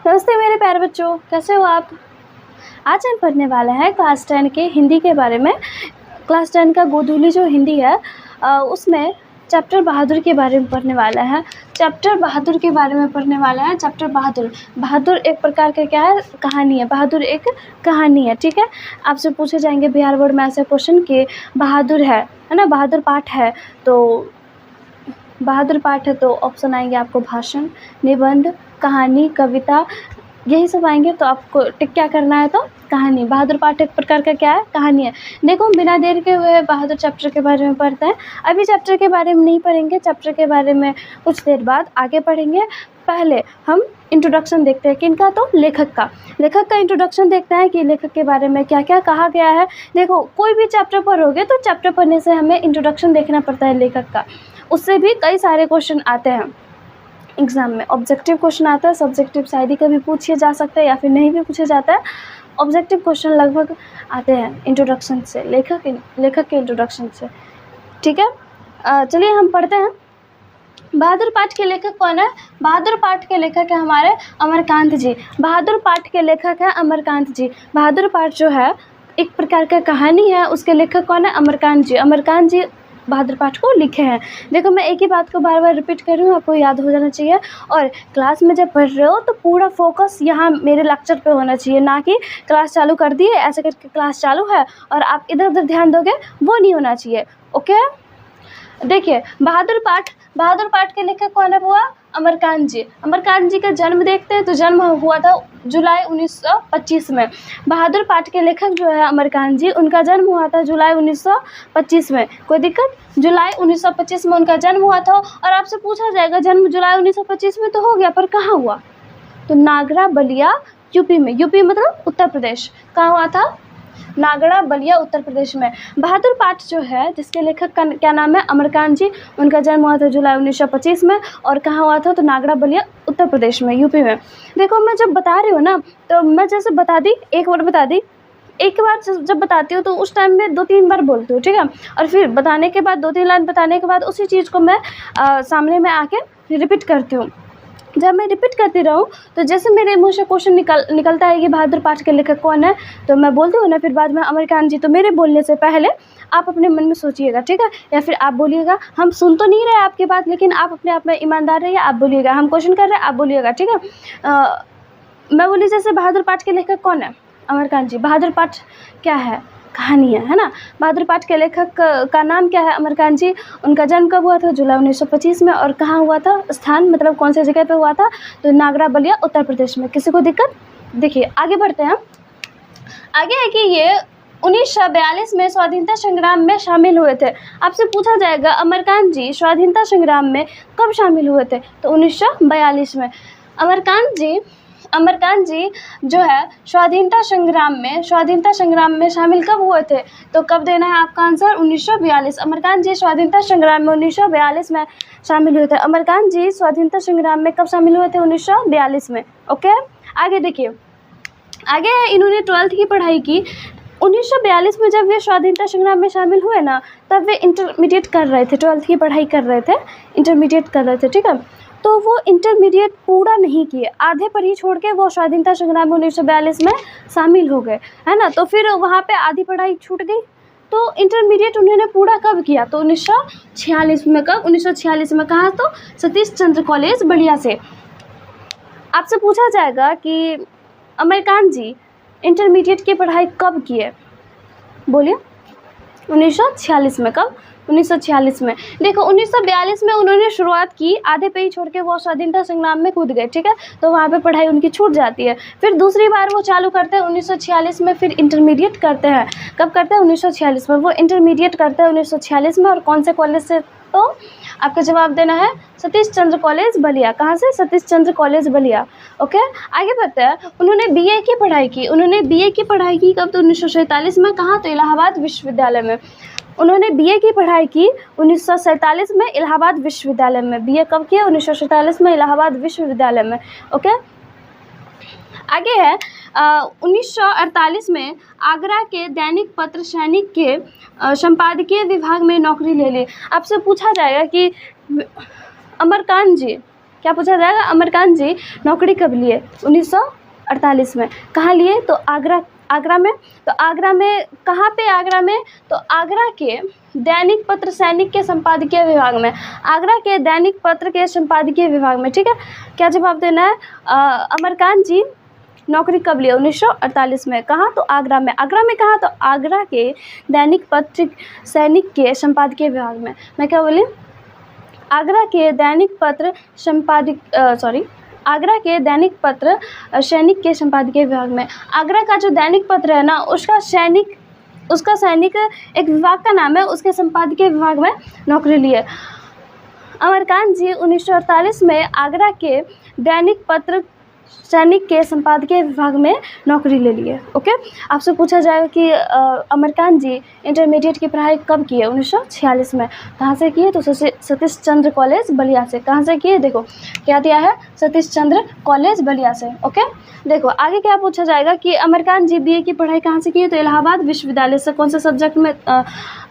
नमस्ते मेरे प्यारे बच्चों, कैसे हो आप। आज हम पढ़ने वाले हैं क्लास 10 के हिंदी के बारे में। क्लास 10 का गोधूली जो हिंदी है उसमें चैप्टर बहादुर के बारे में पढ़ने वाला है। चैप्टर बहादुर के बारे में पढ़ने वाला है। चैप्टर बहादुर एक प्रकार का क्या है, कहानी है। बहादुर एक कहानी है, ठीक है। आपसे पूछे जाएंगे बिहार बोर्ड में ऐसे क्वेश्चन कि बहादुर है ना, बहादुर पाठ है तो बहादुर पाठ है तो ऑप्शन आएंगे आपको भाषण, निबंध, कहानी, कविता, यही सब आएंगे। तो आपको टिक क्या करना है, तो कहानी। बहादुर पाठ एक प्रकार का क्या है, कहानी है। देखो बिना देर के हुए बहादुर चैप्टर के बारे में पढ़ते हैं। अभी चैप्टर के बारे में नहीं पढ़ेंगे, चैप्टर के बारे में कुछ देर बाद आगे पढ़ेंगे। पहले हम इंट्रोडक्शन देखते हैं किनका, तो लेखक का इंट्रोडक्शन देखते हैं कि लेखक के बारे में क्या क्या कहा गया है। देखो कोई भी चैप्टर पढ़ोगे तो चैप्टर पढ़ने से हमें इंट्रोडक्शन देखना पड़ता है लेखक का। उससे भी कई सारे क्वेश्चन आते हैं एग्ज़ाम में। ऑब्जेक्टिव क्वेश्चन आता है, सब्जेक्टिव शायद ही कभी पूछे जा सकता है या फिर नहीं भी पूछे जाता है। ऑब्जेक्टिव क्वेश्चन लगभग आते हैं इंट्रोडक्शन से, लेखक के इंट्रोडक्शन से, ठीक है। चलिए हम पढ़ते हैं। बहादुर पाठ के लेखक कौन है। बहादुर पाठ के लेखक है हमारे अमरकांत जी। बहादुर पाठ के लेखक है अमरकांत जी। बहादुर पाठ जो है एक प्रकार का कहानी है, उसके लेखक कौन है, अमरकांत जी। अमरकांत जी बहादुर पाठ को लिखे हैं। देखो मैं एक ही बात को बार बार रिपीट कर रही हूँ, आपको याद हो जाना चाहिए। और क्लास में जब पढ़ रहे हो तो पूरा फोकस यहाँ मेरे लेक्चर पे होना चाहिए, ना कि क्लास चालू कर दिए ऐसे करके क्लास चालू है और आप इधर उधर ध्यान दोगे, वो नहीं होना चाहिए। ओके, देखिए बहादुर पाठ के लेखक कौन है, हुआ अमरकांत जी। अमरकांत जी का जन्म देखते हैं तो जन्म हुआ था जुलाई 1925 में। बहादुर पाठ के लेखक जो है अमरकांत जी, उनका जन्म हुआ था जुलाई 1925 में। कोई दिक्कत, जुलाई 1925 में उनका जन्म हुआ था। और आपसे पूछा जाएगा जन्म जुलाई 1925 में तो हो गया, पर कहाँ हुआ, तो नागड़ा बलिया यूपी में। यूपी मतलब उत्तर प्रदेश। कहाँ हुआ था, नागड़ा बलिया उत्तर प्रदेश में। बहादुर पाठ जो है जिसके लेखक का क्या नाम है, अमरकांत जी, उनका जन्म हुआ था जुलाई 1925 में। और कहाँ हुआ था, तो नागड़ा बलिया उत्तर प्रदेश में, यूपी में। देखो मैं जब बता रही हूँ ना, तो मैं जैसे बता दी, एक बार बता दी, एक बार जब बताती हूँ तो उस टाइम में 2-3 बार बोलती हूँ, ठीक है। और फिर बताने के बाद 2-3 लाइन बताने के बाद उसी चीज़ को मैं सामने में आके रिपीट करती हूँ। जब मैं रिपीट करती रहूँ तो जैसे मेरे मुँह से क्वेश्चन निकलता है कि बहादुर पाठ के लेखक कौन है, तो मैं बोलती हूँ ना, फिर बाद में अमरकांत जी। तो मेरे बोलने से पहले आप अपने मन में सोचिएगा, ठीक है। या फिर आप बोलिएगा, हम सुन तो नहीं रहे आपकी बात, लेकिन आप अपने आप में ईमानदार रहिए, आप बोलिएगा। हम क्वेश्चन कर रहे हैं, आप बोलिएगा, ठीक है। मैं बोली जैसे बहादुर पाठ के लेखक कौन है, अमरकांत जी। बहादुर पाठ क्या है, कहानी है ना। बहादुर पाठ के लेखक का नाम क्या है, अमरकांत जी। उनका जन्म कब हुआ था, जुलाई 1925 में। और कहाँ हुआ था, स्थान मतलब कौन से जगह पे हुआ था, तो नागड़ा बलिया उत्तर प्रदेश में। किसी को दिक्कत, देखिए आगे बढ़ते हैं। आगे है कि ये 1942 में स्वाधीनता संग्राम में शामिल हुए थे। आपसे पूछा जाएगा अमरकांत जी स्वाधीनता संग्राम में कब शामिल हुए थे, तो 1942 में। अमरकांत जी जो है स्वाधीनता संग्राम में शामिल कब हुए थे, तो कब देना है आपका आंसर, 1942। अमरकांत जी स्वाधीनता संग्राम में 1942 में शामिल हुए थे। अमरकांत जी स्वाधीनता संग्राम में कब शामिल हुए थे, 1942 में। ओके, आगे देखिए, आगे है इन्होंने 12th की पढ़ाई की। 1942 में जब वे स्वाधीनता संग्राम में शामिल हुए ना, तब वे इंटरमीडिएट कर रहे थे, 12th की पढ़ाई कर रहे थे, इंटरमीडिएट कर रहे थे, ठीक है। तो वो इंटरमीडिएट पूरा नहीं किए, आधे पर ही छोड़ के वो स्वाधीनता संग्राम में 1942 में शामिल हो गए, है ना। तो फिर वहाँ पे आधी पढ़ाई छूट गई। तो इंटरमीडिएट उन्होंने पूरा कब किया, तो 1946 में। कब, 1946 में। कहाँ, तो सतीश चंद्र कॉलेज बलिया से। आपसे पूछा जाएगा कि अमरकांत जी इंटरमीडिएट की पढ़ाई कब किए, बोलिए, 1946 में। कब, 1946 में। देखो 1942 में उन्होंने शुरुआत की, आधे पे ही छोड़ के वो स्वाधीनता संग्राम में कूद गए, ठीक है। तो वहाँ पे पढ़ाई उनकी छूट जाती है। फिर दूसरी बार वो चालू करते हैं 1946 में, फिर इंटरमीडिएट करते हैं। कब करते हैं, 1946 में। वो इंटरमीडिएट करते हैं 1946 में। और कौन से कॉलेज से, तो आपका जवाब देना है सतीश चंद्र कॉलेज बलिया। कहाँ से, सतीश चंद्र कॉलेज बलिया। ओके, आगे बढ़ते हैं। उन्होंने बीए की पढ़ाई की। कब, तो 1947 में। कहाँ, तो इलाहाबाद विश्वविद्यालय में। उन्होंने बीए की पढ़ाई की 1947 में इलाहाबाद विश्वविद्यालय में। बीए कब किया, 1947 में इलाहाबाद विश्वविद्यालय में। ओके, आगे है 1948 में आगरा के दैनिक पत्र सैनिक के संपादकीय विभाग में नौकरी ले ली। आपसे पूछा जाएगा कि अमरकांत जी क्या पूछा जाएगा, अमरकांत जी नौकरी कब लिए, 1948 में। कहाँ लिए, तो आगरा में। तो आगरा में कहाँ पे, आगरा में, तो आगरा के दैनिक पत्र सैनिक के संपादकीय विभाग में, आगरा के दैनिक पत्र के संपादकीय विभाग में। ठीक है, क्या जवाब देना है, अमरकांत जी नौकरी कब लिए, 1948 में। कहाँ, तो आगरा में। आगरा में कहाँ, तो आगरा के दैनिक पत्र सैनिक के संपादकीय विभाग में। मैं क्या बोली, आगरा के दैनिक पत्र आगरा के दैनिक पत्र सैनिक के संपादकीय विभाग में। आगरा का जो दैनिक पत्र है ना, उसका सैनिक एक विभाग का नाम है, उसके संपादकीय विभाग में नौकरी लिए। अमरकांत जी 1948 में आगरा के दैनिक पत्र सैनिक के संपादकीय विभाग में नौकरी ले लिए। ओके, आपसे पूछा जाएगा कि अमरकांत जी इंटरमीडिएट की पढ़ाई कब की है, 1946 में। कहाँ से किए, तो सतीश चंद्र कॉलेज बलिया से। कहाँ से किए, देखो क्या दिया है, सतीश चंद्र कॉलेज बलिया से। ओके, देखो आगे क्या पूछा जाएगा कि अमरकांत जी बीए की पढ़ाई कहाँ से की, तो इलाहाबाद विश्वविद्यालय से। कौन से सब्जेक्ट में,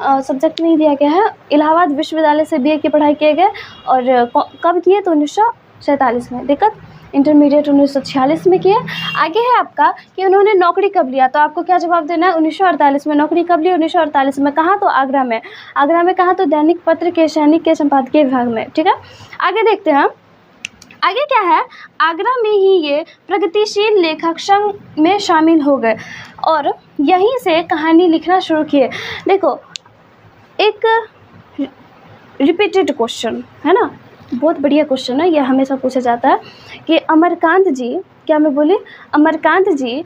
सब्जेक्ट नहीं दिया गया है, इलाहाबाद विश्वविद्यालय से बीए की पढ़ाई किए गए। और कब किए, तो 1947 में। दिक्कत, इंटरमीडिएट 1946 में किया। आगे है आपका कि उन्होंने नौकरी कब लिया, तो आपको क्या जवाब देना है, 1948 में। नौकरी कब ली, 1948 में। कहाँ, तो आगरा में। आगरा में कहाँ, तो दैनिक पत्र के सैनिक के संपादकीय विभाग में। ठीक है, आगे देखते हैं। आगे क्या है, आगरा में ही ये प्रगतिशील लेखक संघ में शामिल हो गए और यहीं से कहानी लिखना शुरू किए। देखो, एक रिपीटेड क्वेश्चन है ना, बहुत बढ़िया क्वेश्चन है ये, हमेशा पूछा जाता है कि अमरकांत जी, क्या मैं बोली, अमरकांत जी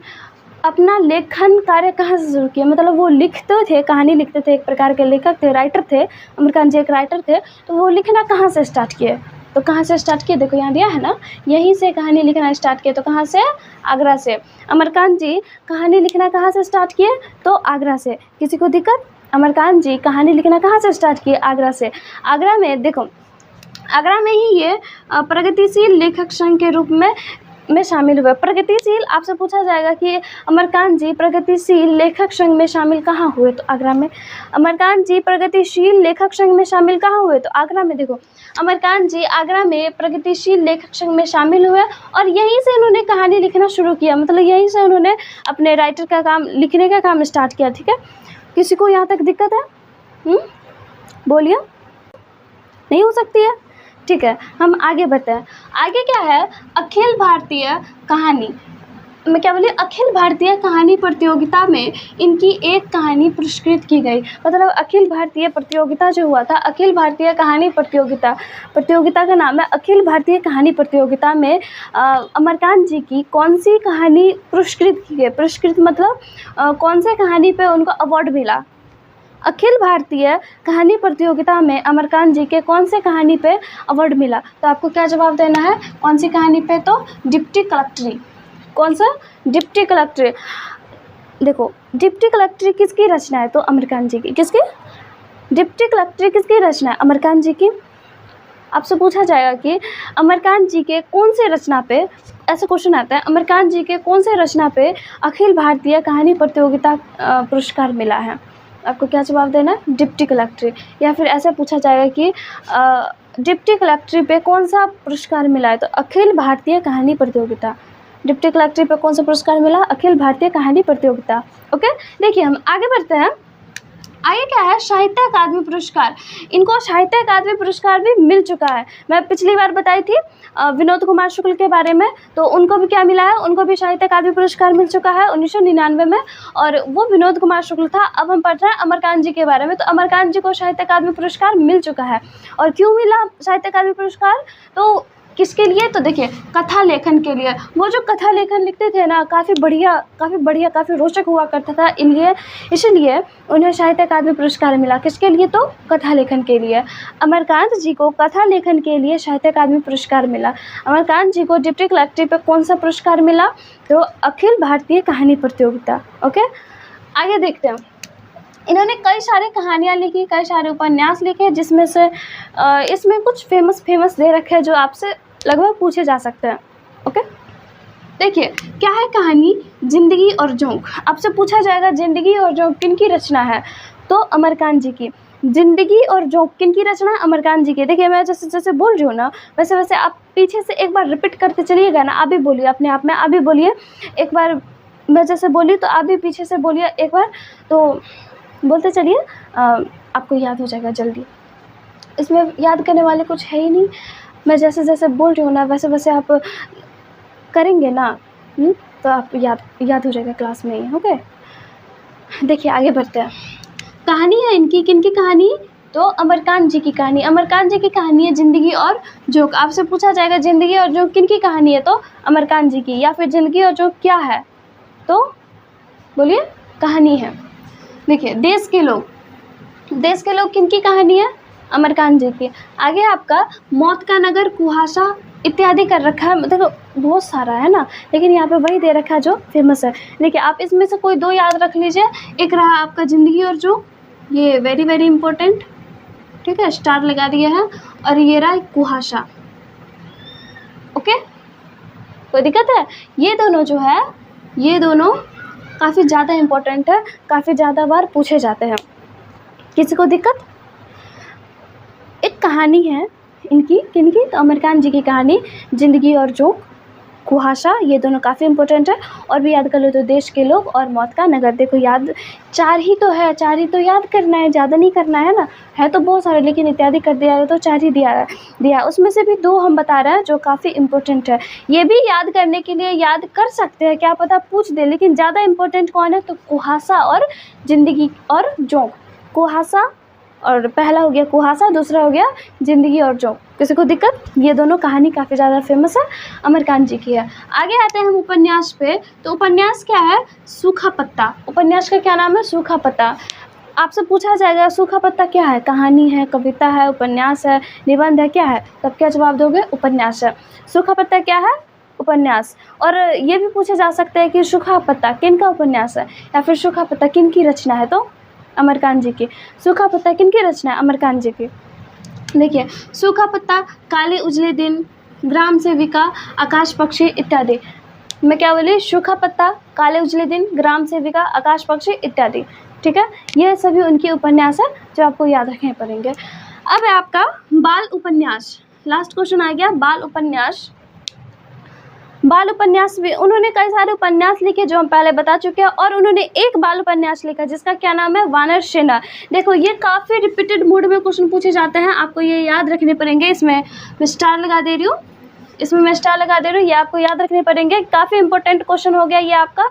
अपना लेखन कार्य कहाँ से शुरू किया। मतलब वो लिखते थे, कहानी लिखते थे, एक प्रकार के लेखक थे, राइटर थे। अमरकांत जी एक राइटर थे, तो वो लिखना कहाँ से स्टार्ट किए, तो कहाँ से स्टार्ट किए, देखो यहाँ दिया है ना, यहीं से कहानी लिखना स्टार्ट किए। तो कहाँ से, आगरा से। अमरकांत जी कहानी लिखना कहाँ से स्टार्ट किए, तो आगरा से। किसी को दिक्कत, अमरकांत जी कहानी लिखना कहाँ से स्टार्ट किए, आगरा से। आगरा में देखो, आगरा में ही ये प्रगतिशील लेखक संघ के रूप में शामिल हुए। प्रगतिशील, आपसे पूछा जाएगा कि अमरकांत जी प्रगतिशील लेखक संघ में शामिल कहाँ हुए, तो आगरा में। अमरकांत जी प्रगतिशील लेखक संघ में शामिल कहाँ हुए, तो आगरा में। देखो, अमरकांत जी आगरा में प्रगतिशील लेखक संघ में शामिल हुए और यहीं से उन्होंने कहानी लिखना शुरू किया। मतलब यहीं से उन्होंने अपने राइटर का काम, लिखने का काम स्टार्ट किया। ठीक है, किसी को यहाँ तक दिक्कत है, बोलिए, नहीं हो सकती है। ठीक है, हम आगे बढ़ते हैं। आगे क्या है, अखिल भारतीय कहानी, मैं क्या बोली, अखिल भारतीय कहानी प्रतियोगिता में इनकी एक कहानी पुरस्कृत की गई। मतलब अखिल भारतीय प्रतियोगिता जो हुआ था, अखिल भारतीय कहानी प्रतियोगिता का नाम है अखिल भारतीय कहानी प्रतियोगिता में अमरकांत जी की कौन सी कहानी पुरस्कृत की गई। पुरस्कृत मतलब कौन से कहानी पे उनको अवार्ड मिला। अखिल भारतीय कहानी प्रतियोगिता में अमरकांत जी के कौन से कहानी पे अवार्ड मिला, तो आपको क्या जवाब देना है, कौन सी कहानी पे, तो डिप्टी कलेक्ट्री। कौन सा, डिप्टी कलेक्ट्री। देखो, डिप्टी कलेक्ट्री किसकी रचना है, तो अमरकांत जी की। किसकी, डिप्टी कलेक्ट्री किसकी रचना है, अमरकांत जी की। आपसे पूछा जाएगा कि अमरकांत जी के कौन से रचना पे, ऐसा क्वेश्चन आता है, अमरकांत जी के कौन से रचना पे अखिल भारतीय कहानी प्रतियोगिता पुरस्कार मिला है। आपको क्या जवाब देना है, डिप्टी कलेक्ट्री। या फिर ऐसे पूछा जाएगा कि डिप्टी कलेक्ट्री पे कौन सा पुरस्कार मिला है, तो अखिल भारतीय कहानी प्रतियोगिता। डिप्टी कलेक्ट्री पे कौन सा पुरस्कार मिला, अखिल भारतीय कहानी प्रतियोगिता। ओके, देखिए हम आगे बढ़ते हैं। आगे क्या है, साहित्य अकादमी पुरस्कार। इनको साहित्य अकादमी पुरस्कार भी मिल चुका है। मैं पिछली बार बताई थी विनोद कुमार शुक्ल के बारे में, तो उनको भी क्या मिला है, उनको भी साहित्य अकादमी पुरस्कार मिल चुका है 1999 में, और वो विनोद कुमार शुक्ल था। अब हम पढ़ रहे हैं अमरकांत जी के बारे में। तो अमरकांत जी को साहित्य अकादमी पुरस्कार मिल चुका है। और क्यों मिला साहित्य अकादमी पुरस्कार, तो किसके लिए, तो देखिए कथा लेखन के लिए। वो जो कथा लेखन लिखते थे ना, काफ़ी बढ़िया, काफ़ी रोचक हुआ करता था, इसलिए उन्हें साहित्य अकादमी पुरस्कार मिला। किसके लिए, तो कथा लेखन के लिए। अमरकांत जी को कथा लेखन के लिए साहित्य अकादमी पुरस्कार मिला। अमरकांत जी को डिप्टी कलेक्ट्री पे कौन सा पुरस्कार मिला, तो अखिल भारतीय कहानी प्रतियोगिता। ओके, आगे देखते हैं। इन्होंने कई सारे कहानियाँ लिखी, कई सारे उपन्यास लिखे, जिसमें से इसमें कुछ फेमस दे रखे हैं जो आपसे लगभग पूछे जा सकते हैं। ओके, देखिए क्या है कहानी, जिंदगी और जोंक। आपसे पूछा जाएगा जिंदगी और जोंक किनकी रचना है, तो अमरकांत जी की। जिंदगी और जोंक किनकी रचना है? अमरकांत जी की। देखिए मैं जैसे जैसे बोल रही हूँ ना वैसे वैसे आप पीछे से एक बार रिपीट करते चलिएगा ना, आप भी बोलिए अपने आप में, आप भी बोलिए एक बार, मैं जैसे बोली तो आप भी पीछे से बोलिए एक बार, तो बोलते चलिए, आपको याद हो जाएगा जल्दी। इसमें याद करने वाले कुछ है ही नहीं, मैं जैसे जैसे बोल रही हूँ ना वैसे वैसे आप करेंगे ना, तो आप याद हो जाएगा क्लास में ही। ओके, देखिए आगे बढ़ते हैं। कहानी है इनकी, किनकी कहानी? तो अमरकांत जी की कहानी। अमरकांत जी की कहानी है जिंदगी और जोक। आपसे पूछा जाएगा जिंदगी और जोक किनकी कहानी है? तो अमरकांत जी की। या फिर जिंदगी और जोक क्या है? तो बोलिए कहानी है। देखिए देश के लोग किनकी कहानी है? अमरकांत जी की। आगे आपका मौत का नगर, कुहासा इत्यादि कर रखा है, मतलब बहुत सारा है ना, लेकिन यहाँ पे वही दे रखा है जो फेमस है। देखिए आप इसमें से कोई दो याद रख लीजिए। एक रहा आपका जिंदगी और जोक, ये वेरी वेरी इंपॉर्टेंट, ठीक है, स्टार लगा दिया है। और ये रहा कुहासा। ओके, कोई दिक्कत है? ये दोनों जो है, ये दोनों काफ़ी ज़्यादा इम्पोर्टेंट है, काफ़ी ज़्यादा बार पूछे जाते हैं। किसी को दिक्कत? एक कहानी है इनकी, किनकी? तो अमरकांत जी की कहानी जिंदगी और जोक, कुहासा, ये दोनों काफ़ी इंपॉर्टेंट है। और भी याद कर लो तो देश के लोग और मौत का नगर। देखो याद चार ही तो है, चार ही तो याद करना है, ज़्यादा नहीं करना है ना, है तो बहुत सारे लेकिन इत्यादि कर दिया है तो चार ही दिया। उसमें से भी दो हम बता रहे हैं जो काफ़ी इंपॉर्टेंट है। ये भी याद करने के लिए याद कर सकते हैं, क्या पता पूछ दे, लेकिन ज़्यादा इंपॉर्टेंट कौन है? तो कुहासा और जिंदगी और जोक। कुहासा और पहला हो गया कुहासा, दूसरा हो गया जिंदगी और जोक। किसी को दिक्कत? ये दोनों कहानी काफ़ी ज़्यादा फेमस है, अमरकांत जी की है। आगे आते हैं हम उपन्यास पे। तो उपन्यास क्या है? सूखा पत्ता। उपन्यास का क्या नाम है? सूखा पत्ता। आपसे पूछा जाएगा सूखा पत्ता क्या है? कहानी है, कविता है, उपन्यास है, निबंध है, क्या है? तब क्या जवाब दोगे? उपन्यास है। सूखा पत्ता क्या है? उपन्यास। और ये भी पूछा जा सकता है कि सूखा पत्ता किनका उपन्यास है, या फिर सूखा पत्ता किनकी रचना है? तो अमरकांत जी की। सूखा पत्ता किनकी रचना है? अमरकांत जी की। देखिए सूखा पत्ता, काले उजले दिन, ग्राम सेविका, आकाश पक्षी इत्यादि। मैं क्या बोली? सूखा पत्ता, काले उजले दिन, ग्राम सेविका, आकाश पक्षी इत्यादि, ठीक है, ये सभी उनके उपन्यास है जो आपको याद रखने पड़ेंगे। अब है आपका बाल उपन्यास। लास्ट क्वेश्चन आ गया, बाल उपन्यास। बाल उपन्यास भी उन्होंने कई सारे उपन्यास लिखे जो हम पहले बता चुके हैं, और उन्होंने एक बाल उपन्यास लिखा जिसका क्या नाम है? वानर सेना। देखो ये काफ़ी रिपीटेड मोड में क्वेश्चन पूछे जाते हैं, आपको ये याद रखने पड़ेंगे। इसमें मैं स्टार लगा दे रही हूँ, ये आपको याद रखने पड़ेंगे। काफ़ी इंपॉर्टेंट क्वेश्चन हो गया ये आपका,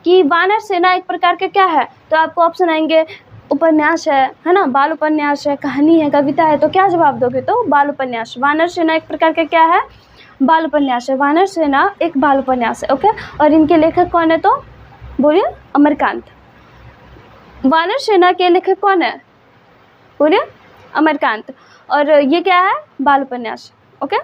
कि वानर सेना एक प्रकार का क्या है? तो आपको ऑप्शन आएंगे उपन्यास है ना, बाल उपन्यास है, कहानी है, कविता है, तो क्या जवाब दोगे? तो बाल उपन्यास। वानर सेना एक प्रकार का क्या है? बाल उपन्यास है। वानर सेना एक बाल उपन्यास है। ओके, और इनके लेखक कौन है? तो बोलिए अमरकांत। वानर सेना के लेखक कौन है? बोलिए अमरकांत। और ये क्या है? बाल उपन्यास। ओके,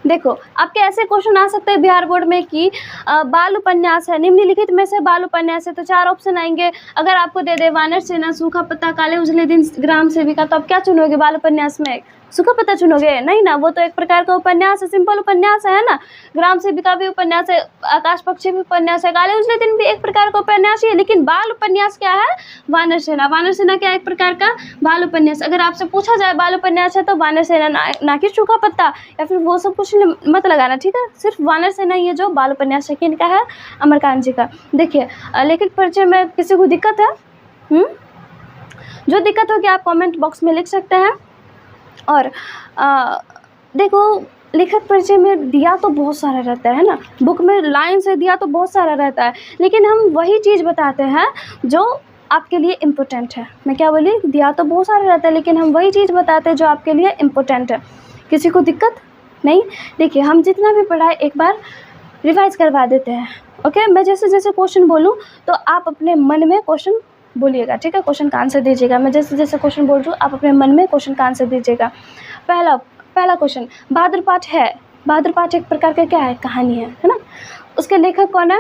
देखो आपके ऐसे क्वेश्चन आ सकते हैं बिहार बोर्ड में कि बाल उपन्यास है, निम्नलिखित में से बाल उपन्यास है, तो चार ऑप्शन आएंगे। अगर आपको दे दे वानर सेना, सूखा पत्ता, काले उजले दिन, ग्राम सेविका, तो आप क्या चुनोगे बाल उपन्यास में? सूखा पत्ता चुनोगे? नहीं ना, वो तो एक प्रकार का उपन्यास है, सिंपल उपन्यास है ना। ग्राम सेविका भी उपन्यास है, आकाश पक्षी भी उपन्यास है, काले उजले दिन भी एक प्रकार का उपन्यास ही है, लेकिन बाल उपन्यास क्या है? वानर सेना। वानर सेना क्या एक प्रकार का बाल उपन्यास। अगर आपसे पूछा जाए बाल उपन्यास है तो वानर सेना, ना कि सूखा पत्ता या फिर वो सब कुछ मत लगाना, ठीक है, सिर्फ वानर सेना ही है जो बाल उपन्यास है। किनका है? अमरकांत जी का। देखिए लेखक परिचय में किसी को दिक्कत है? जो दिक्कत होगी आप कमेंट बॉक्स में लिख सकते हैं। और देखो लेखक परिचय में दिया तो बहुत सारा रहता है ना, बुक में लाइन से दिया तो बहुत सारा रहता है, लेकिन हम वही चीज़ बताते हैं जो आपके लिए इम्पोर्टेंट है। मैं क्या बोली? दिया तो बहुत सारा रहता है, लेकिन हम वही चीज़ बताते हैं जो आपके लिए इम्पोर्टेंट है। किसी को दिक्कत नहीं? देखिए हम जितना भी पढ़ाए एक बार रिवाइज करवा देते हैं। ओके, मैं जैसे जैसे क्वेश्चन बोलूँ तो आप अपने मन में क्वेश्चन बोलिएगा, ठीक है, क्वेश्चन का आंसर दीजिएगा। मैं जैसे जैसे क्वेश्चन बोल रही हूँ आप अपने मन में क्वेश्चन का आंसर दीजिएगा। पहला क्वेश्चन, बहादुर पाठ है। बहादुर पाठ एक प्रकार का क्या है? कहानी है ना। उसके लेखक कौन है?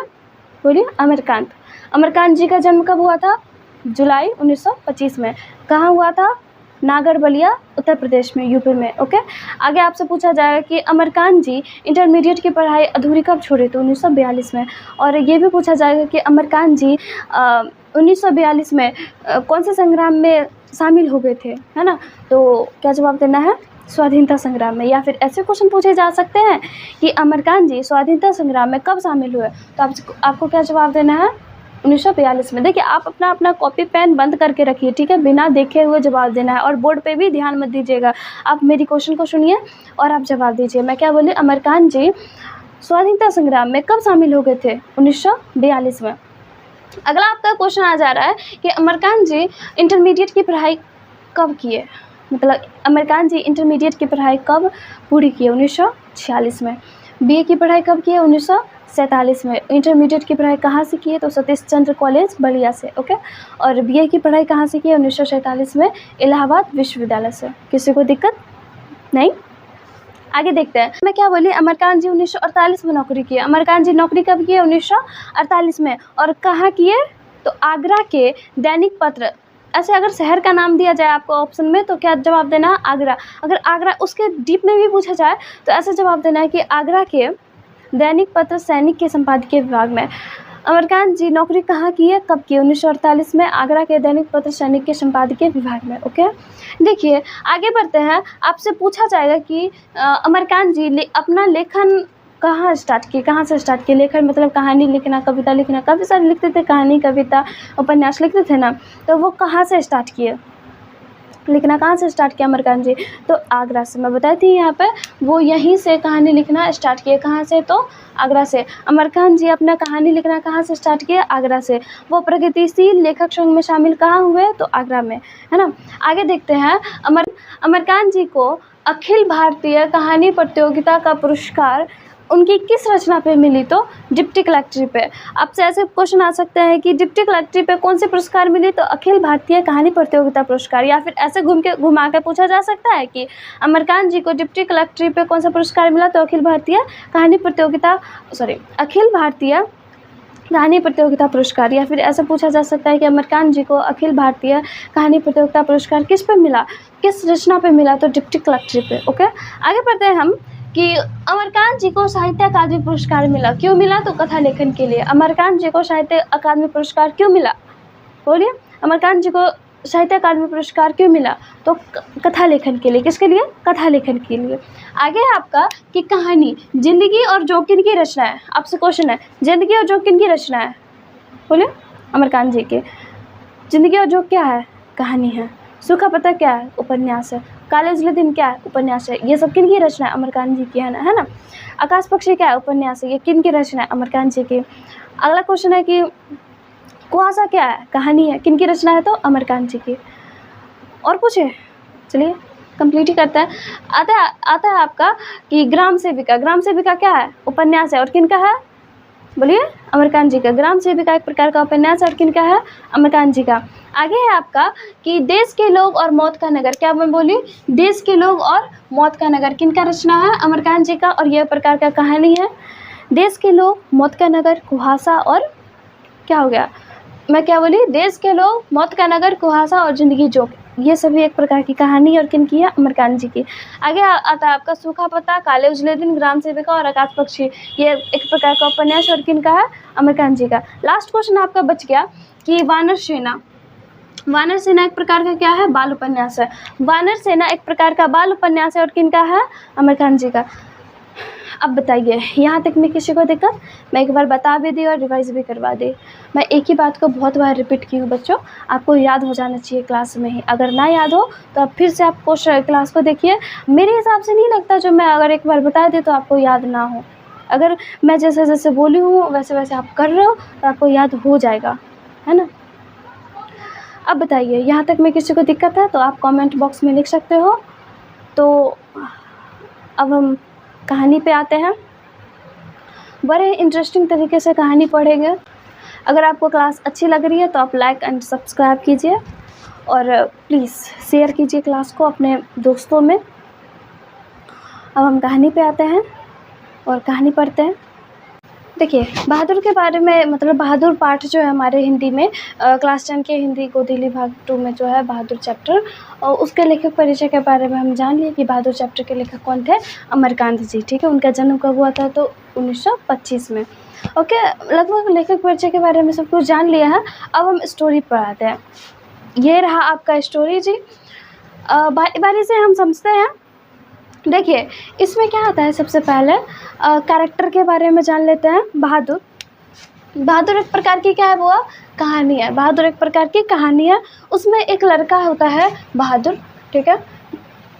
बोलिए अमरकांत। अमरकांत जी का जन्म कब हुआ था? जुलाई 1925 में। कहाँ हुआ था? नागर बलिया, उत्तर प्रदेश में, यूपी में। ओके, आगे आपसे पूछा जाएगा कि अमरकांत जी इंटरमीडिएट की पढ़ाई अधूरी कब छोड़े? तो 1942 में। और ये भी पूछा जाएगा कि अमरकांत जी 1942 में कौन से संग्राम में शामिल हो गए थे, है ना? तो क्या जवाब देना है? स्वाधीनता संग्राम में। या फिर ऐसे क्वेश्चन पूछे जा सकते हैं कि अमरकांत जी स्वाधीनता संग्राम में कब शामिल हुए, तो आपको क्या जवाब देना है? 1942 में। देखिए, आप अपना कॉपी पेन बंद करके रखिए, ठीक है? बिना देखे हुए जवाब देना है, और बोर्ड पे भी ध्यान मत दीजिएगा। आप मेरी क्वेश्चन को सुनिए और आप जवाब दीजिए। मैं क्या बोली? अमरकांत जी स्वाधीनता संग्राम में कब शामिल हो गए थे? 1942 में। अगला आपका क्वेश्चन आ जा रहा है कि अमरकांत जी इंटरमीडिएट की पढ़ाई कब किए, मतलब अमरकांत जी इंटरमीडिएट की पढ़ाई कब पूरी किए? 1946 में। बीए की पढ़ाई कब किए? 1947 में। इंटरमीडिएट की पढ़ाई कहाँ से किए? तो सतीश चंद्र कॉलेज बलिया से, ओके। और बीए की पढ़ाई कहाँ से किए? 1947 में इलाहाबाद विश्वविद्यालय से। किसी को दिक्कत नहीं? आगे देखते हैं। मैं क्या बोली? अमरकांत जी 1948 में नौकरी किए। अमरकांत जी नौकरी कब किए? 1948 में। और कहाँ किए? तो आगरा के दैनिक पत्र, ऐसे अगर शहर का नाम दिया जाए आपको ऑप्शन में तो क्या जवाब देना है? आगरा। अगर आगरा उसके डीप में भी पूछा जाए तो ऐसे जवाब देना है कि आगरा के दैनिक पत्र सैनिक के संपादकीय विभाग में। अमरकांत जी नौकरी कहाँ की है, कब की? 1948 में आगरा के दैनिक पत्र सैनिक के संपादकीय विभाग में, ओके। देखिए, आगे बढ़ते हैं। आपसे पूछा जाएगा कि अमरकांत जी अपना लेखन कहाँ स्टार्ट किए, कहाँ से स्टार्ट किए? लेखन मतलब कहानी लिखना, कविता लिखना, काफ़ी सारे लिखते थे, कहानी, कविता, उपन्यास लिखते थे ना, तो वो कहाँ से स्टार्ट किए लिखना? कहाँ से स्टार्ट किया अमरकांत जी? तो आगरा से। मैं बताई थी यहाँ पे, वो यहीं से कहानी लिखना स्टार्ट किए। कहाँ से? तो आगरा से। अमरकांत जी अपना कहानी लिखना कहाँ से स्टार्ट किए? आगरा से। वो प्रगतिशील लेखक संघ में शामिल कहाँ हुए? तो आगरा में, है ना। आगे देखते हैं। अमरकांत जी को अखिल भारतीय कहानी प्रतियोगिता का पुरस्कार उनकी किस रचना पे मिली? तो डिप्टी कलेक्ट्री पे। आपसे ऐसे क्वेश्चन आ सकते हैं कि डिप्टी कलेक्ट्री पे कौन से पुरस्कार मिले? तो अखिल भारतीय कहानी प्रतियोगिता पुरस्कार। या फिर ऐसे घुमा के पूछा जा सकता है कि अमरकांत जी को डिप्टी कलेक्ट्री पे कौन सा पुरस्कार मिला? तो अखिल भारतीय कहानी प्रतियोगिता पुरस्कार। या फिर ऐसा पूछा जा सकता है कि अमरकांत जी को अखिल भारतीय कहानी प्रतियोगिता पुरस्कार किस पे मिला, किस रचना पे मिला? तो डिप्टी कलेक्ट्री पे, ओके। आगे बढ़ते हैं हम कि अमरकांत जी को साहित्य अकादमी पुरस्कार मिला, क्यों मिला? तो कथा लेखन के लिए। अमरकांत जी को साहित्य अकादमी पुरस्कार क्यों मिला? बोलिए, अमरकांत जी को साहित्य अकादमी पुरस्कार क्यों मिला? तो कथा लेखन के लिए। किसके लिए? कथा लेखन के लिए। आगे है आपका कि कहानी जिंदगी और जोकिन की रचना है। आपसे क्वेश्चन है, जिंदगी और जोकिन की रचना है, बोलिए। अमरकांत जी के जिंदगी और जोक क्या है? कहानी है। सूखा पत्ता क्या है? उपन्यास है। काले उजले दिन क्या है? उपन्यास है। ये सब किन की रचना है? अमरकांत जी की, है ना। आकाश पक्षी क्या है? उपन्यास है। ये किन की रचना है? अमरकांत जी की। अगला क्वेश्चन है कि कुहासा क्या है? कहानी है। किन की रचना है? तो अमरकांत जी की। और पूछे? चलिए कंप्लीट ही करते हैं। आता है आपका कि ग्राम सेविका। ग्राम सेविका क्या है? उपन्यास है। और किन का है? बोलिए, अमरकांत जी का। ग्राम सेविका एक प्रकार का उपन्यास है। और किन का है? अमरकांत जी का। आगे है आपका कि देश के लोग और मौत का नगर। क्या मैं बोली? देश के लोग और मौत का नगर किन का रचना है? अमरकांत जी का। और यह प्रकार का कहानी है। देश के लोग, मौत का नगर, कुहासा और क्या हो गया? मैं क्या बोली? देश के लोग, मौत का नगर, कुहासा और जिंदगी जोक, ये सभी एक प्रकार की कहानी और किन की है? अमरकांत जी की। आगे आता है आपका सूखा पत्ता, काले उजले दिन, ग्राम सेविका और आकाश पक्षी, ये एक प्रकार का उपन्यास और किन का है? अमरकांत जी का। लास्ट क्वेश्चन आपका बच गया कि वानर सेना। वानर सेना एक प्रकार का क्या है? बाल उपन्यास है। वानर सेना एक प्रकार का बाल उपन्यास है और किन का है? अमरकांत जी का। अब बताइए, यहाँ तक में किसी को दिक्कत? मैं एक बार बता भी दी और रिवाइज भी करवा दी। मैं एक ही बात को बहुत बार रिपीट की हूँ बच्चों, आपको याद हो जाना चाहिए क्लास में ही। अगर ना याद हो तो अब फिर से आप क्लास को देखिए। मेरे हिसाब से नहीं लगता जो मैं अगर एक बार बता दी तो आपको याद ना हो। अगर मैं जैसे जैसे बोली हूँ वैसे वैसे आप कर रहे हो तो आपको याद हो जाएगा, है ना। अब बताइए, यहाँ तक में किसी को दिक्कत है तो आप कमेंट बॉक्स में लिख सकते हो। तो अब हम कहानी पे आते हैं। बड़े इंटरेस्टिंग तरीके से कहानी पढ़ेंगे। अगर आपको क्लास अच्छी लग रही है तो आप लाइक एंड सब्सक्राइब कीजिए और प्लीज़ शेयर कीजिए क्लास को अपने दोस्तों में। अब हम कहानी पे आते हैं और कहानी पढ़ते हैं। देखिए, बहादुर के बारे में, मतलब बहादुर पाठ जो है हमारे हिंदी में क्लास 10 के हिंदी गोदीली भाग 2 में जो है बहादुर चैप्टर, और उसके लेखक परिचय के बारे में हम जान लिए कि बहादुर चैप्टर के लेखक कौन थे? अमरकांत जी, ठीक है। उनका जन्म कब हुआ था? तो 1925 में। ओके, लगभग लेखक परिचय के बारे में सब कुछ जान लिया है। अब हम स्टोरी पर आते हैं। ये रहा आपका स्टोरी जी। बारी बारी से हम समझते हैं। देखिए, इसमें क्या आता है, सबसे पहले कैरेक्टर के बारे में जान लेते हैं। बहादुर एक प्रकार की क्या है वो कहानी है। बहादुर एक प्रकार की कहानी है। उसमें एक लड़का होता है बहादुर, ठीक है।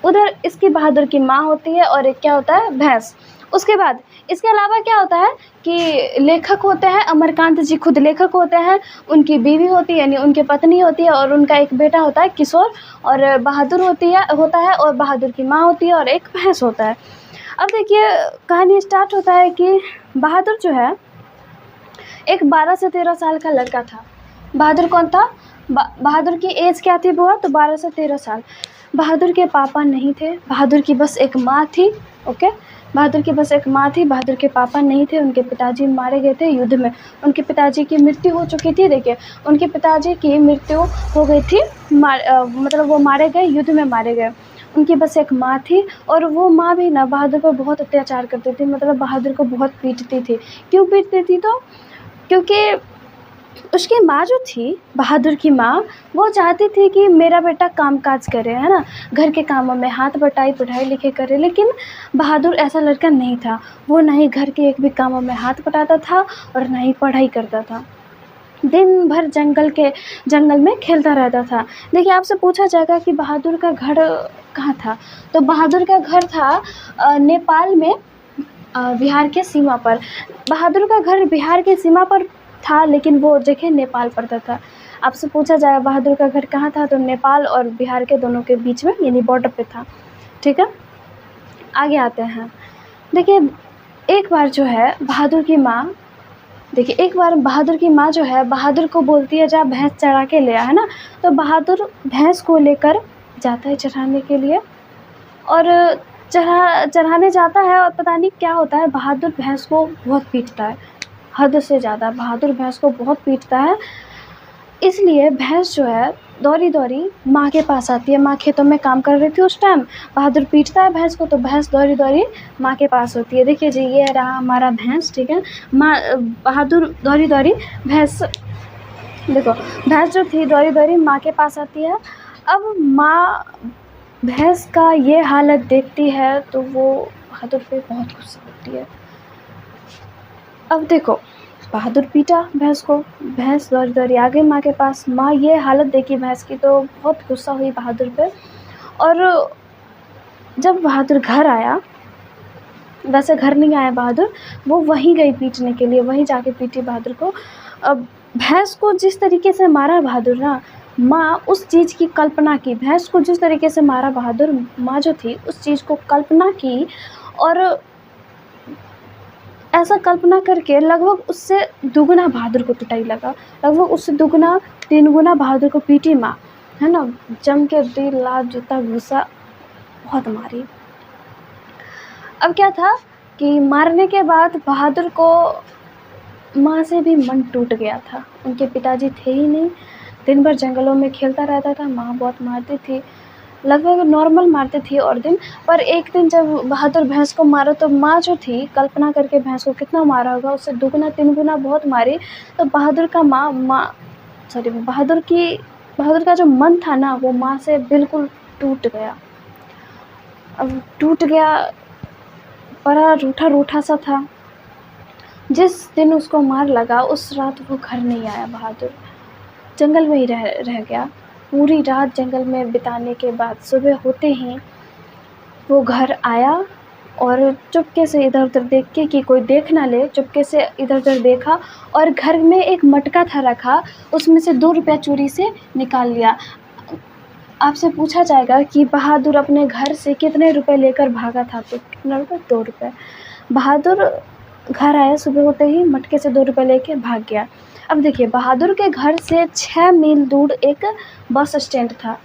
उधर इसकी बहादुर की माँ होती है और एक क्या होता है, भैंस। उसके बाद इसके अलावा क्या होता है कि लेखक होते हैं, अमरकांत जी खुद लेखक होते हैं। उनकी बीवी होती है, यानी उनकी पत्नी होती है, और उनका एक बेटा होता है किशोर। और बहादुर होता है और बहादुर की माँ होती है और एक भैंस होता है। अब देखिए, कहानी स्टार्ट होता है कि बहादुर जो है एक 12 से 13 साल का लड़का था। बहादुर कौन था? बहादुर की एज क्या थी वो? तो 12 से 13 साल। बहादुर के पापा नहीं थे, बहादुर की बस एक माँ थी। ओके, बहादुर की बस एक माँ थी, बहादुर के पापा नहीं थे। उनके पिताजी मारे गए थे युद्ध में। उनके पिताजी की मृत्यु हो चुकी थी। देखिए, उनके पिताजी की मृत्यु हो गई थी, मतलब वो मारे गए, युद्ध में मारे गए। उनकी बस एक माँ थी, और वो माँ भी ना बहादुर पर बहुत अत्याचार करती थी, मतलब बहादुर को बहुत पीटती थी। क्यों पीटती थी? तो क्योंकि उसकी माँ जो थी, बहादुर की माँ, वो चाहती थी कि मेरा बेटा कामकाज करे, है ना, घर के कामों में हाथ बटाई, पढ़ाई लिखाई करे। लेकिन बहादुर ऐसा लड़का नहीं था। वो ना ही घर के एक भी कामों में हाथ बटाता था और ना ही पढ़ाई करता था। दिन भर जंगल में खेलता रहता था। देखिए, आपसे पूछा जाएगा कि बहादुर का घर कहाँ था, तो बहादुर का घर था नेपाल में, बिहार के सीमा पर। बहादुर का घर बिहार के सीमा पर था, लेकिन वो जगह नेपाल पड़ता था। आपसे पूछा जाए बहादुर का घर कहाँ था, तो नेपाल और बिहार के दोनों के बीच में, यानी बॉर्डर पे था। ठीक है, आगे आते हैं। देखिए, एक बार जो है बहादुर की माँ जो है बहादुर को बोलती है, जा भैंस चरा के ले आ, है ना। तो बहादुर भैंस को लेकर जाता है चराने के लिए, और चराने जाता है, और पता नहीं क्या होता है, बहादुर भैंस को बहुत पीटता है, हद से ज़्यादा बहादुर भैंस को बहुत पीटता है। इसलिए भैंस जो है दौड़ी दौड़ी माँ के पास आती है। माँ खेतों में काम कर रही थी उस टाइम। बहादुर पीटता है भैंस को, तो भैंस दौड़ी दौड़ी माँ के पास होती है। देखिए जी, ये रहा हमारा भैंस, ठीक है। बहादुर दौड़ी दौड़ी भैंस, देखो, भैंस जो थी दौड़ी दौड़ी माँ के पास आती है। अब माँ भैंस का ये हालत देखती है तो वो बहादुर पे बहुत गुस्सा होती है। अब देखो, बहादुर पीटा भैंस को, भैंस दौड़ी दौड़ी आ गई माँ के पास। माँ ये हालत देखी भैंस की तो बहुत गुस्सा हुई बहादुर पे। और जब बहादुर घर आया, वैसे घर नहीं आया बहादुर, वो वहीं गई पीटने के लिए, वहीं जाके पीटी बहादुर को। अब भैंस को जिस तरीके से मारा बहादुर ना, माँ उस चीज़ की कल्पना की। भैंस को जिस तरीके से मारा बहादुर, माँ जो थी उस चीज़ को कल्पना की, और ऐसा कल्पना करके लगभग उससे दुगना बहादुर को पिटाई लगा। लगभग उससे दुगना 3 गुना बहादुर को पीटी माँ, है ना। जम के दिल लात जूता घुसा, बहुत मारी। अब क्या था कि मारने के बाद बहादुर को माँ से भी मन टूट गया था। उनके पिताजी थे ही नहीं, दिन भर जंगलों में खेलता रहता था। माँ बहुत मारती थी, लगभग नॉर्मल मारती थी और दिन। पर एक दिन जब बहादुर भैंस को मारा, तो माँ जो थी, कल्पना करके भैंस को कितना मारा होगा, उससे दुगना 3 गुना बहुत मारी। तो बहादुर का जो मन था ना, वो माँ से बिल्कुल टूट गया। अब टूट गया, बड़ा रूठा रूठा सा था। जिस दिन उसको मार लगा, उस रात वो घर नहीं आया बहादुर, जंगल में ही रह गया। पूरी रात जंगल में बिताने के बाद सुबह होते ही वो घर आया, और चुपके से इधर उधर देख के कि कोई देख ना ले, चुपके से इधर उधर देखा, और घर में एक मटका था रखा, उसमें से 2 रुपया चोरी से निकाल लिया। आपसे पूछा जाएगा कि बहादुर अपने घर से कितने रुपए लेकर भागा था, तो कितना रुपये? 2 रुपये। बहादुर घर आया, सुबह होते ही मटके से 2 रुपये लेके भाग गया। अब देखिए, बहादुर के घर से 6 मील दूर एक बस स्टैंड था।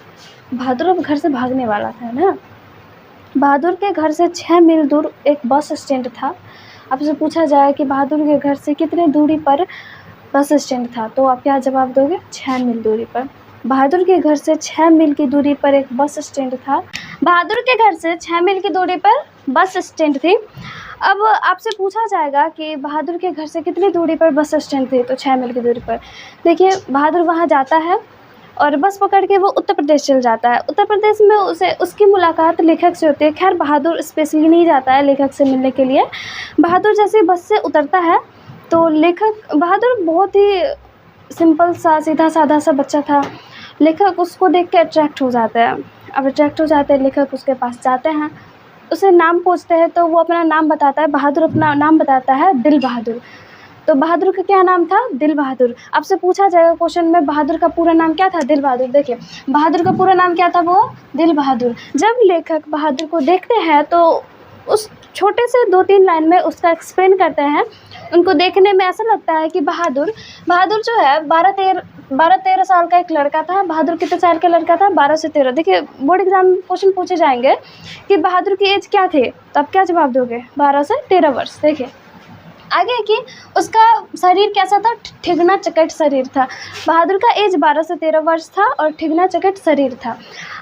बहादुर अब घर से भागने वाला था ना। बहादुर के घर से 6 मील दूर एक बस स्टैंड था। आपसे पूछा जाए कि बहादुर के घर से कितने दूरी पर बस स्टैंड था, तो आप क्या जवाब दोगे? 6 मील दूरी पर। बहादुर के घर से 6 मील की दूरी पर एक बस स्टैंड था। बहादुर के घर से 6 मील की दूरी पर बस स्टैंड थी। अब आपसे पूछा जाएगा कि बहादुर के घर से कितनी दूरी पर बस स्टैंड थी, तो 6 मील की दूरी पर। देखिए बहादुर वहाँ जाता है और बस पकड़ के वो उत्तर प्रदेश चल जाता है। उत्तर प्रदेश में उसे उसकी मुलाकात लेखक से होती है। खैर बहादुर स्पेशली नहीं जाता है लेखक से मिलने के लिए। बहादुर जैसे ही बस से उतरता है तो लेखक, बहादुर बहुत ही सिंपल सा सीधा साधा सा बच्चा था। लेखक उसको देख के अट्रैक्ट हो जाता है। अब अट्रैक्ट हो जाते हैं, लेखक उसके पास जाते हैं, उसे नाम पूछते हैं तो वो अपना नाम बताता है। बहादुर अपना नाम बताता है दिल बहादुर। तो बहादुर का क्या नाम था? दिल बहादुर। आपसे पूछा जाएगा क्वेश्चन में बहादुर का पूरा नाम क्या था? दिल बहादुर। देखिए बहादुर का पूरा नाम क्या था? वो दिल बहादुर। जब लेखक बहादुर को देखते हैं तो उस छोटे से 2-3 लाइन में उसका एक्सप्लेन करते हैं। उनको देखने में ऐसा लगता है कि बहादुर जो है 12-13 साल का एक लड़का था। बहादुर कितने साल का लड़का था? 12 से 13। देखिए बोर्ड एग्जाम क्वेश्चन पूछे जाएंगे कि बहादुर की एज क्या थे, तो आप क्या जवाब दोगे? 12 से 13 वर्ष। देखिए आगे कि उसका शरीर कैसा था? ठिगना चकट शरीर था। बहादुर का एज 12 से 13 वर्ष था और ठिगना चकट शरीर था।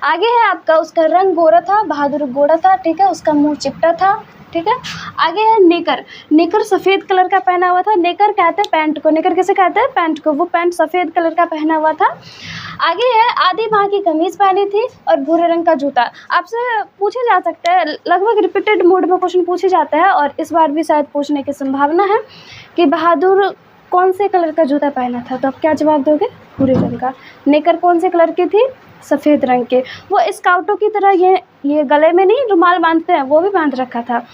आगे है आपका, उसका रंग गोरा था। बहादुर गोरा था, ठीक है। उसका मुंह चिपटा था, ठीक है। आगे है नेकर। नेकर सफ़ेद कलर का पहना हुआ था। नेकर कहते हैं पैंट को। नेकर कैसे कहते हैं? पैंट को। वो पैंट सफ़ेद कलर का पहना हुआ था। आगे है आधी बाँह की कमीज़ पहनी थी और भूरे रंग का जूता। आपसे पूछे जा सकते हैं, लगभग रिपीटेड मोड में क्वेश्चन पूछे जाते हैं और इस बार भी शायद पूछने की संभावना है कि बहादुर कौन से कलर का जूता पहना था, तो आप क्या जवाब दोगे? भूरे रंग का। नेकर कौन से कलर की थी? सफ़ेद रंग के। वो स्काउटों की तरह ये गले में नहीं रुमाल बांधते हैं, वो भी बांध रखा था।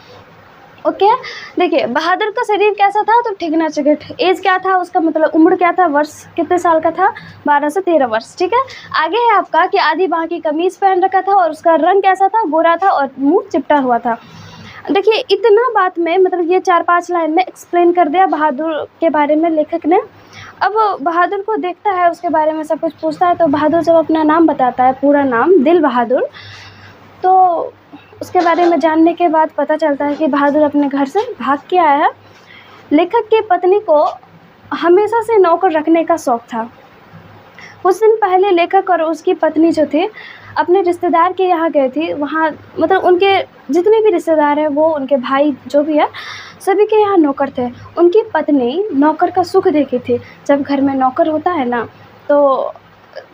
ओके देखिए बहादुर का शरीर कैसा था? तो ठिगना चकट। एज क्या था उसका, मतलब उम्र क्या था? वर्ष कितने साल का था? 12 से 13 वर्ष, ठीक है। आगे है आपका कि आधी बाँह की कमीज़ पहन रखा था और उसका रंग कैसा था? गोरा था और मुंह चिपटा हुआ था। देखिए इतना बात में, मतलब ये 4-5 लाइन में एक्सप्लेन कर दिया बहादुर के बारे में लेखक ने। अब बहादुर को देखता है, उसके बारे में सब कुछ पूछता है, तो बहादुर जब अपना नाम बताता है, पूरा नाम दिल बहादुर, तो उसके बारे में जानने के बाद पता चलता है कि बहादुर अपने घर से भाग के आया है। लेखक की पत्नी को हमेशा से नौकर रखने का शौक़ था। कुछ दिन पहले लेखक और उसकी पत्नी जो थे अपने रिश्तेदार के यहाँ गए थे। वहाँ मतलब उनके जितने भी रिश्तेदार हैं, वो उनके भाई जो भी है, सभी के यहाँ नौकर थे। उनकी पत्नी नौकर का सुख देखी थी। जब घर में नौकर होता है ना, तो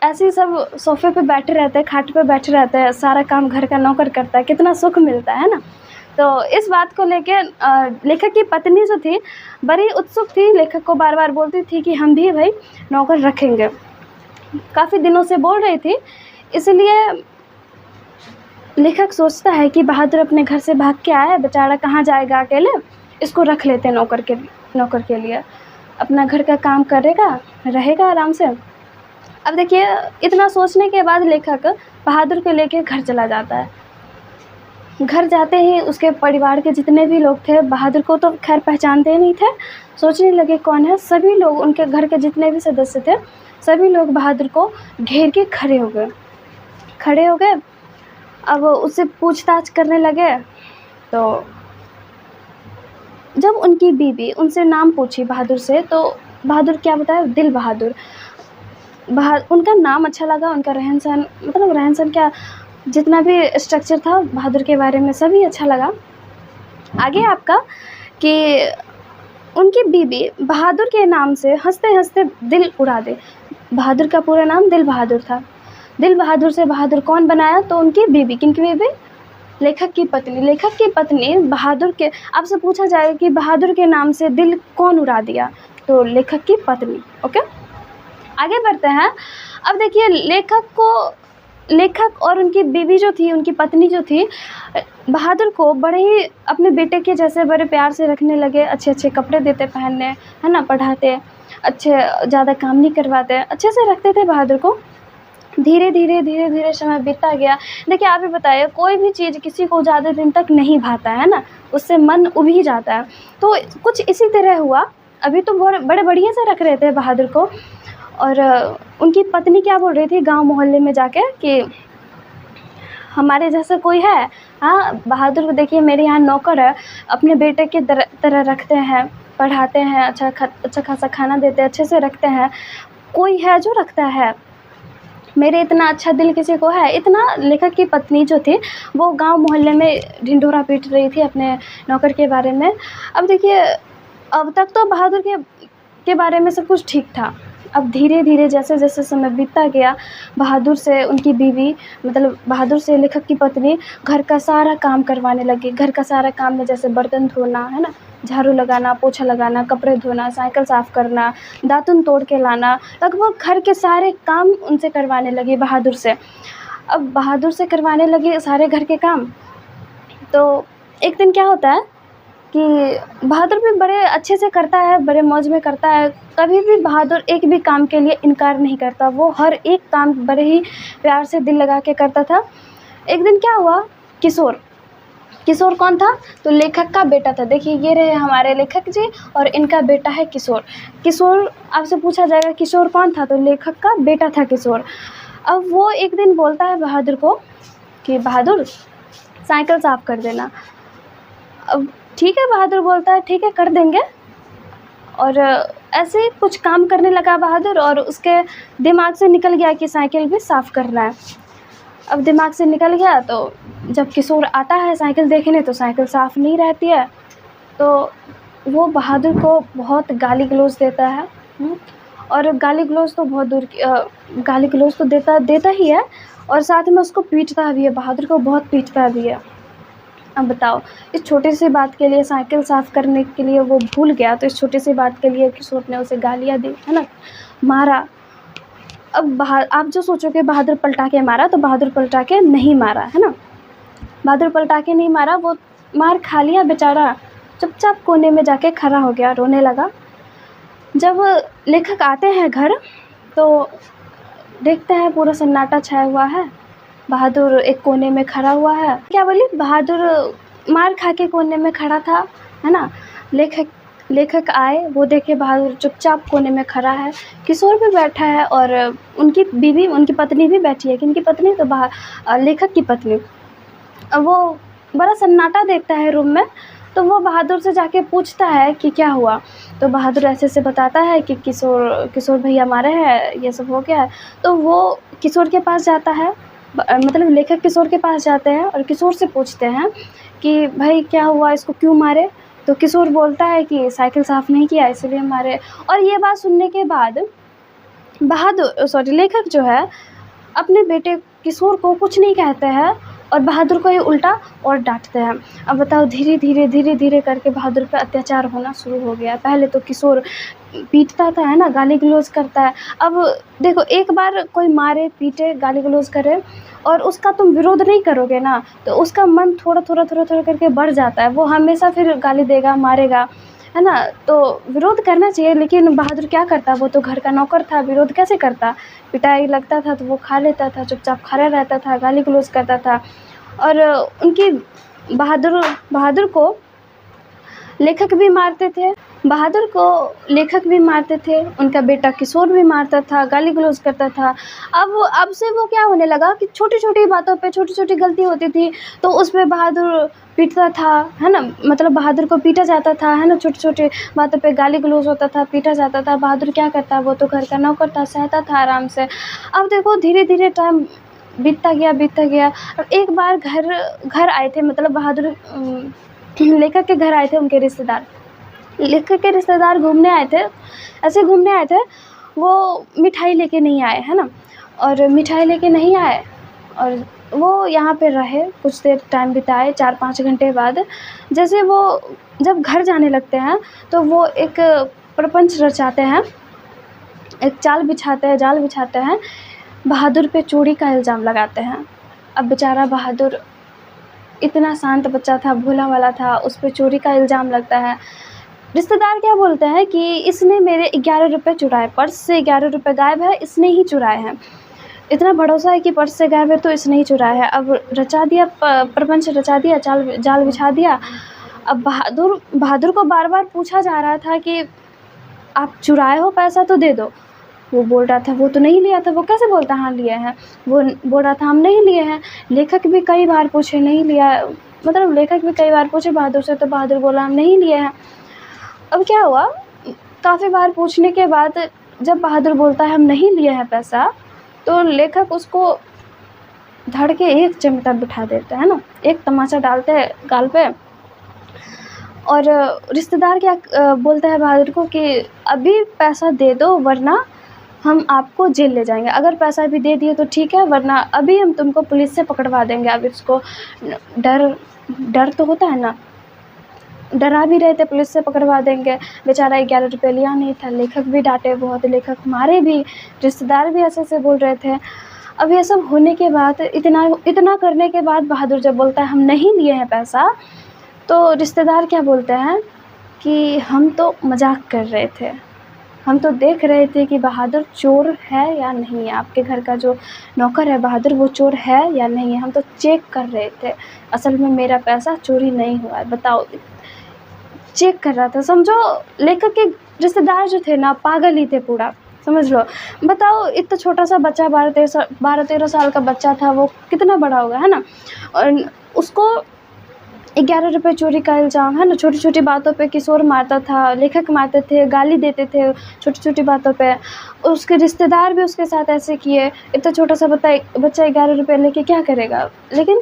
ऐसे ही सब सोफ़े पे बैठे रहते हैं, खाट पे बैठे रहते हैं, सारा काम घर का नौकर करता है, कितना सुख मिलता है ना। तो इस बात को लेके लेखक की पत्नी जो थी बड़ी उत्सुक थी। लेखक को बार बार बोलती थी कि हम भी भाई नौकर रखेंगे। काफ़ी दिनों से बोल रही थी, इसलिए लेखक सोचता है कि बहादुर अपने घर से भाग के आया है, बेचारा कहाँ जाएगा अकेले, इसको रख लेते हैं नौकर के लिए। अपना घर का काम करेगा, रहेगा आराम से। अब देखिए इतना सोचने के बाद लेखक बहादुर को लेके घर चला जाता है। घर जाते ही उसके परिवार के जितने भी लोग थे, बहादुर को तो खैर पहचानते नहीं थे, सोचने लगे कौन है। सभी लोग, उनके घर के जितने भी सदस्य थे, सभी लोग बहादुर को घेर के खड़े हो गए। अब उससे पूछताछ करने लगे। तो जब उनकी बीवी उनसे नाम पूछी बहादुर से, तो बहादुर क्या बताया? दिल बहादुर। उनका नाम अच्छा लगा, उनका रहन सहन, मतलब रहन सहन क्या, जितना भी स्ट्रक्चर था बहादुर के बारे में सभी अच्छा लगा। आगे आपका कि उनकी बीवी बहादुर के नाम से हंसते हंसते दिल उड़ा दे। बहादुर का पूरा नाम दिल बहादुर था। दिल बहादुर से बहादुर कौन बनाया? तो उनकी बीवी। किनकी बीवी? लेखक की पत्नी। लेखक की पत्नी बहादुर के, आपसे पूछा जाएगा कि बहादुर के नाम से दिल कौन उड़ा दिया? तो लेखक की पत्नी। ओके आगे बढ़ते हैं। अब देखिए लेखक और उनकी बीवी जो थी, उनकी पत्नी जो थी, बहादुर को बड़े ही अपने बेटे के जैसे बड़े प्यार से रखने लगे। अच्छे अच्छे कपड़े देते पहनने, है ना, पढ़ाते, अच्छे, ज़्यादा काम नहीं करवाते, अच्छे से रखते थे बहादुर को। धीरे धीरे समय बीतता गया। देखिए आप ही बताइए, कोई भी चीज़ किसी को ज़्यादा दिन तक नहीं भाता है ना, उससे मन उब ही जाता है। तो कुछ इसी तरह हुआ। अभी तो बड़े बढ़िया से रख रहे थे बहादुर को, और उनकी पत्नी क्या बोल रही थी गांव मोहल्ले में जाके कि हमारे जैसा कोई है? हाँ बहादुर को देखिए, मेरे यहाँ नौकर है, अपने बेटे की तरह रखते हैं, पढ़ाते हैं, अच्छा खासा खाना देते हैं, अच्छे से रखते हैं। कोई है जो रखता है? मेरे इतना अच्छा दिल किसी को है, इतना। लेखक की पत्नी जो थी वो गांव मोहल्ले में ढिंढोरा पीट रही थी अपने नौकर के बारे में। अब देखिए, अब तक तो बहादुर के बारे में सब कुछ ठीक था। अब धीरे धीरे जैसे जैसे समय बीतता गया, बहादुर से उनकी बीवी, मतलब बहादुर से लेखक की पत्नी घर का सारा काम करवाने लगी। घर का सारा काम में जैसे बर्तन धोना, है ना, झाड़ू लगाना, पोछा लगाना, कपड़े धोना, साइकिल साफ़ करना, दातुन तोड़ के लाना, लगभग घर के सारे काम उनसे करवाने लगी बहादुर से। अब बहादुर से करवाने लगी सारे घर के काम। तो एक दिन क्या होता है कि बहादुर भी बड़े अच्छे से करता है, बड़े मौज में करता है। कभी भी बहादुर एक भी काम के लिए इनकार नहीं करता, वो हर एक काम बड़े ही प्यार से दिल लगा के करता था। एक दिन क्या हुआ, किशोर किशोर कौन था, तो लेखक का बेटा था। देखिए, ये रहे हमारे लेखक जी और इनका बेटा है किशोर। किशोर, आपसे पूछा जाएगा किशोर कौन था, तो लेखक का बेटा था किशोर। अब वो एक दिन बोलता है बहादुर को कि बहादुर साइकिल साफ़ कर देना। अब ठीक है, बहादुर बोलता है ठीक है कर देंगे। और ऐसे ही कुछ काम करने लगा बहादुर, और उसके दिमाग से निकल गया कि साइकिल भी साफ़ करना है। अब दिमाग से निकल गया, तो जब किशोर आता है साइकिल देखने तो साइकिल साफ़ नहीं रहती है। तो वो बहादुर को बहुत गाली गलौज देता है। और गाली गलौज तो बहुत दूर की, गाली गलौज तो देता ही है, और साथ में उसको पीटता भी है, बहादुर को बहुत पीटता भी है। अब बताओ, इस छोटी सी बात के लिए, साइकिल साफ़ करने के लिए वो भूल गया, तो इस छोटी सी बात के लिए किशोर ने उसे गालियाँ दी, है ना, मारा। अब आप जो सोचोगे बहादुर पलटा के मारा, तो बहादुर पलटा के नहीं मारा, है ना। बहादुर पलटा के नहीं मारा, वो मार खा लिया बेचारा, चुपचाप कोने में जाके खड़ा हो गया, रोने लगा। जब लेखक आते हैं घर, तो देखते हैं पूरा सन्नाटा छाया हुआ है, बहादुर एक कोने में खड़ा हुआ है। क्या बोली, बहादुर मार खा के कोने में खड़ा था, है ना। लेखक आए, वो देखे बहादुर चुपचाप कोने में खड़ा है, किशोर भी बैठा है, और उनकी बीवी, उनकी पत्नी भी बैठी है। किनकी पत्नी, तो लेखक की पत्नी। अब वो बड़ा सन्नाटा देखता है रूम में, तो वो बहादुर से जाके पूछता है कि क्या हुआ। तो बहादुर ऐसे बताता है कि किशोर भैया मारे हैं, ये सब हो गया है। तो वो किशोर के पास जाता है, मतलब लेखक किशोर के पास जाते हैं और किशोर से पूछते हैं कि भाई क्या हुआ, इसको क्यों मारे। तो किशोर बोलता है कि साइकिल साफ़ नहीं किया इसलिए मारे। और ये बात सुनने के बाद लेखक जो है अपने बेटे किशोर को कुछ नहीं कहते हैं, और बहादुर को ये उल्टा और डांटते हैं। अब बताओ, धीरे धीरे करके बहादुर पे अत्याचार होना शुरू हो गया। पहले तो किशोर पीटता था, है ना, गाली गलौज करता है। अब देखो, एक बार कोई मारे, पीटे, गाली गलौज करे, और उसका तुम विरोध नहीं करोगे ना, तो उसका मन थोड़ा करके बढ़ जाता है। वो हमेशा फिर गाली देगा, मारेगा, है ना। तो विरोध करना चाहिए, लेकिन बहादुर क्या करता, वो तो घर का नौकर था, विरोध कैसे करता। पिटाई लगता था तो वो खा लेता था, चुपचाप खड़ा रहता था, गाली गलौज करता था। और उनकी बहादुर को लेखक भी मारते थे, उनका बेटा किशोर भी मारता था, गाली गलौज करता था। अब से वो क्या होने लगा कि छोटी बातों पे, छोटी गलती होती थी तो उस पे बहादुर पीटता था, है ना, मतलब बहादुर को पीटा जाता था, है ना। छोटी बातों पे गाली गलौज होता था, पीटा जाता था। बहादुर क्या करता, वो तो घर का नौकर था, सहता था आराम से। अब देखो, धीरे टाइम बीतता गया। और एक बार घर आए थे, मतलब बहादुर लेखक के घर आए थे उनके रिश्तेदार। लेखक के रिश्तेदार घूमने आए थे, वो मिठाई लेके नहीं आए, है ना। और मिठाई लेके नहीं आए, और वो यहाँ पे रहे, कुछ देर टाइम बिताए। 4-5 घंटे बाद जैसे वो जब घर जाने लगते हैं, तो वो एक प्रपंच रचाते हैं, एक जाल बिछाते हैं, बहादुर पे चोरी का इल्ज़ाम लगाते हैं। अब बेचारा बहादुर इतना शांत बच्चा था, भोला वाला था, उस पर चोरी का इल्ज़ाम लगता है। रिश्तेदार क्या बोलते हैं कि इसने मेरे 11 रुपये चुराए, पर्स से 11 रुपये गायब है, इसने ही चुराए हैं। इतना भरोसा है कि पर्स से गायब है तो इसने ही चुराया है। अब रचा दिया, प्रपंच रचा दिया, जाल बिछा दिया। अब बहादुर को बार बार पूछा जा रहा था कि आप चुराए हो, पैसा तो दे दो। वो बोल रहा था वो तो नहीं लिया था। वो कैसे बोलता हाँ लिए हैं, वो बोल रहा था हम नहीं लिए हैं। लेखक भी कई बार पूछे, नहीं लिया, मतलब लेखक भी कई बार पूछे बहादुर से, तो बहादुर बोला हम नहीं लिए हैं। अब क्या हुआ, काफ़ी बार पूछने के बाद जब बहादुर बोलता है हम नहीं लिए हैं पैसा, तो लेखक उसको धड़ के एक चिमटा बिठा देते हैं ना, एक तमाचा डालते हैं गाल पे। और रिश्तेदार क्या बोलता है बहादुर को कि अभी पैसा दे दो वरना हम आपको जेल ले जाएंगे। अगर पैसा भी दे दिए तो ठीक है, वरना अभी हम तुमको पुलिस से पकड़वा देंगे। अब इसको डर तो होता है ना, डरा भी रहे थे पुलिस से पकड़वा देंगे। बेचारा 11 रुपये लिया नहीं था। लेखक भी डांटे बहुत, लेखक मारे भी, रिश्तेदार भी ऐसे ऐसे बोल रहे थे। अब ये सब होने के बाद, इतना करने के बाद बहादुर जब बोलता है हम नहीं लिए हैं पैसा, तो रिश्तेदार क्या बोलते हैं कि हम तो मजाक कर रहे थे, हम तो देख रहे थे कि बहादुर चोर है या नहीं है, आपके घर का जो नौकर है बहादुर वो चोर है या नहीं है, हम तो चेक कर रहे थे। असल में मेरा पैसा चोरी नहीं हुआ है, बताओ। चेक कर रहा था, समझो। लेखक के रिश्तेदार जो थे ना पागल ही थे पूरा, समझ लो। बताओ इतना छोटा सा बच्चा, 12-13 साल का बच्चा था, वो कितना बड़ा होगा, है ना। और उसको 11 रुपये चोरी का इल्ज़ाम, है ना। छोटी छोटी बातों पे किशोर मारता था, लेखक मारते थे, गाली देते थे छोटी छोटी बातों पे। उसके रिश्तेदार भी उसके साथ ऐसे किए। इतना छोटा सा बच्चा 11 रुपये लेके क्या करेगा। लेकिन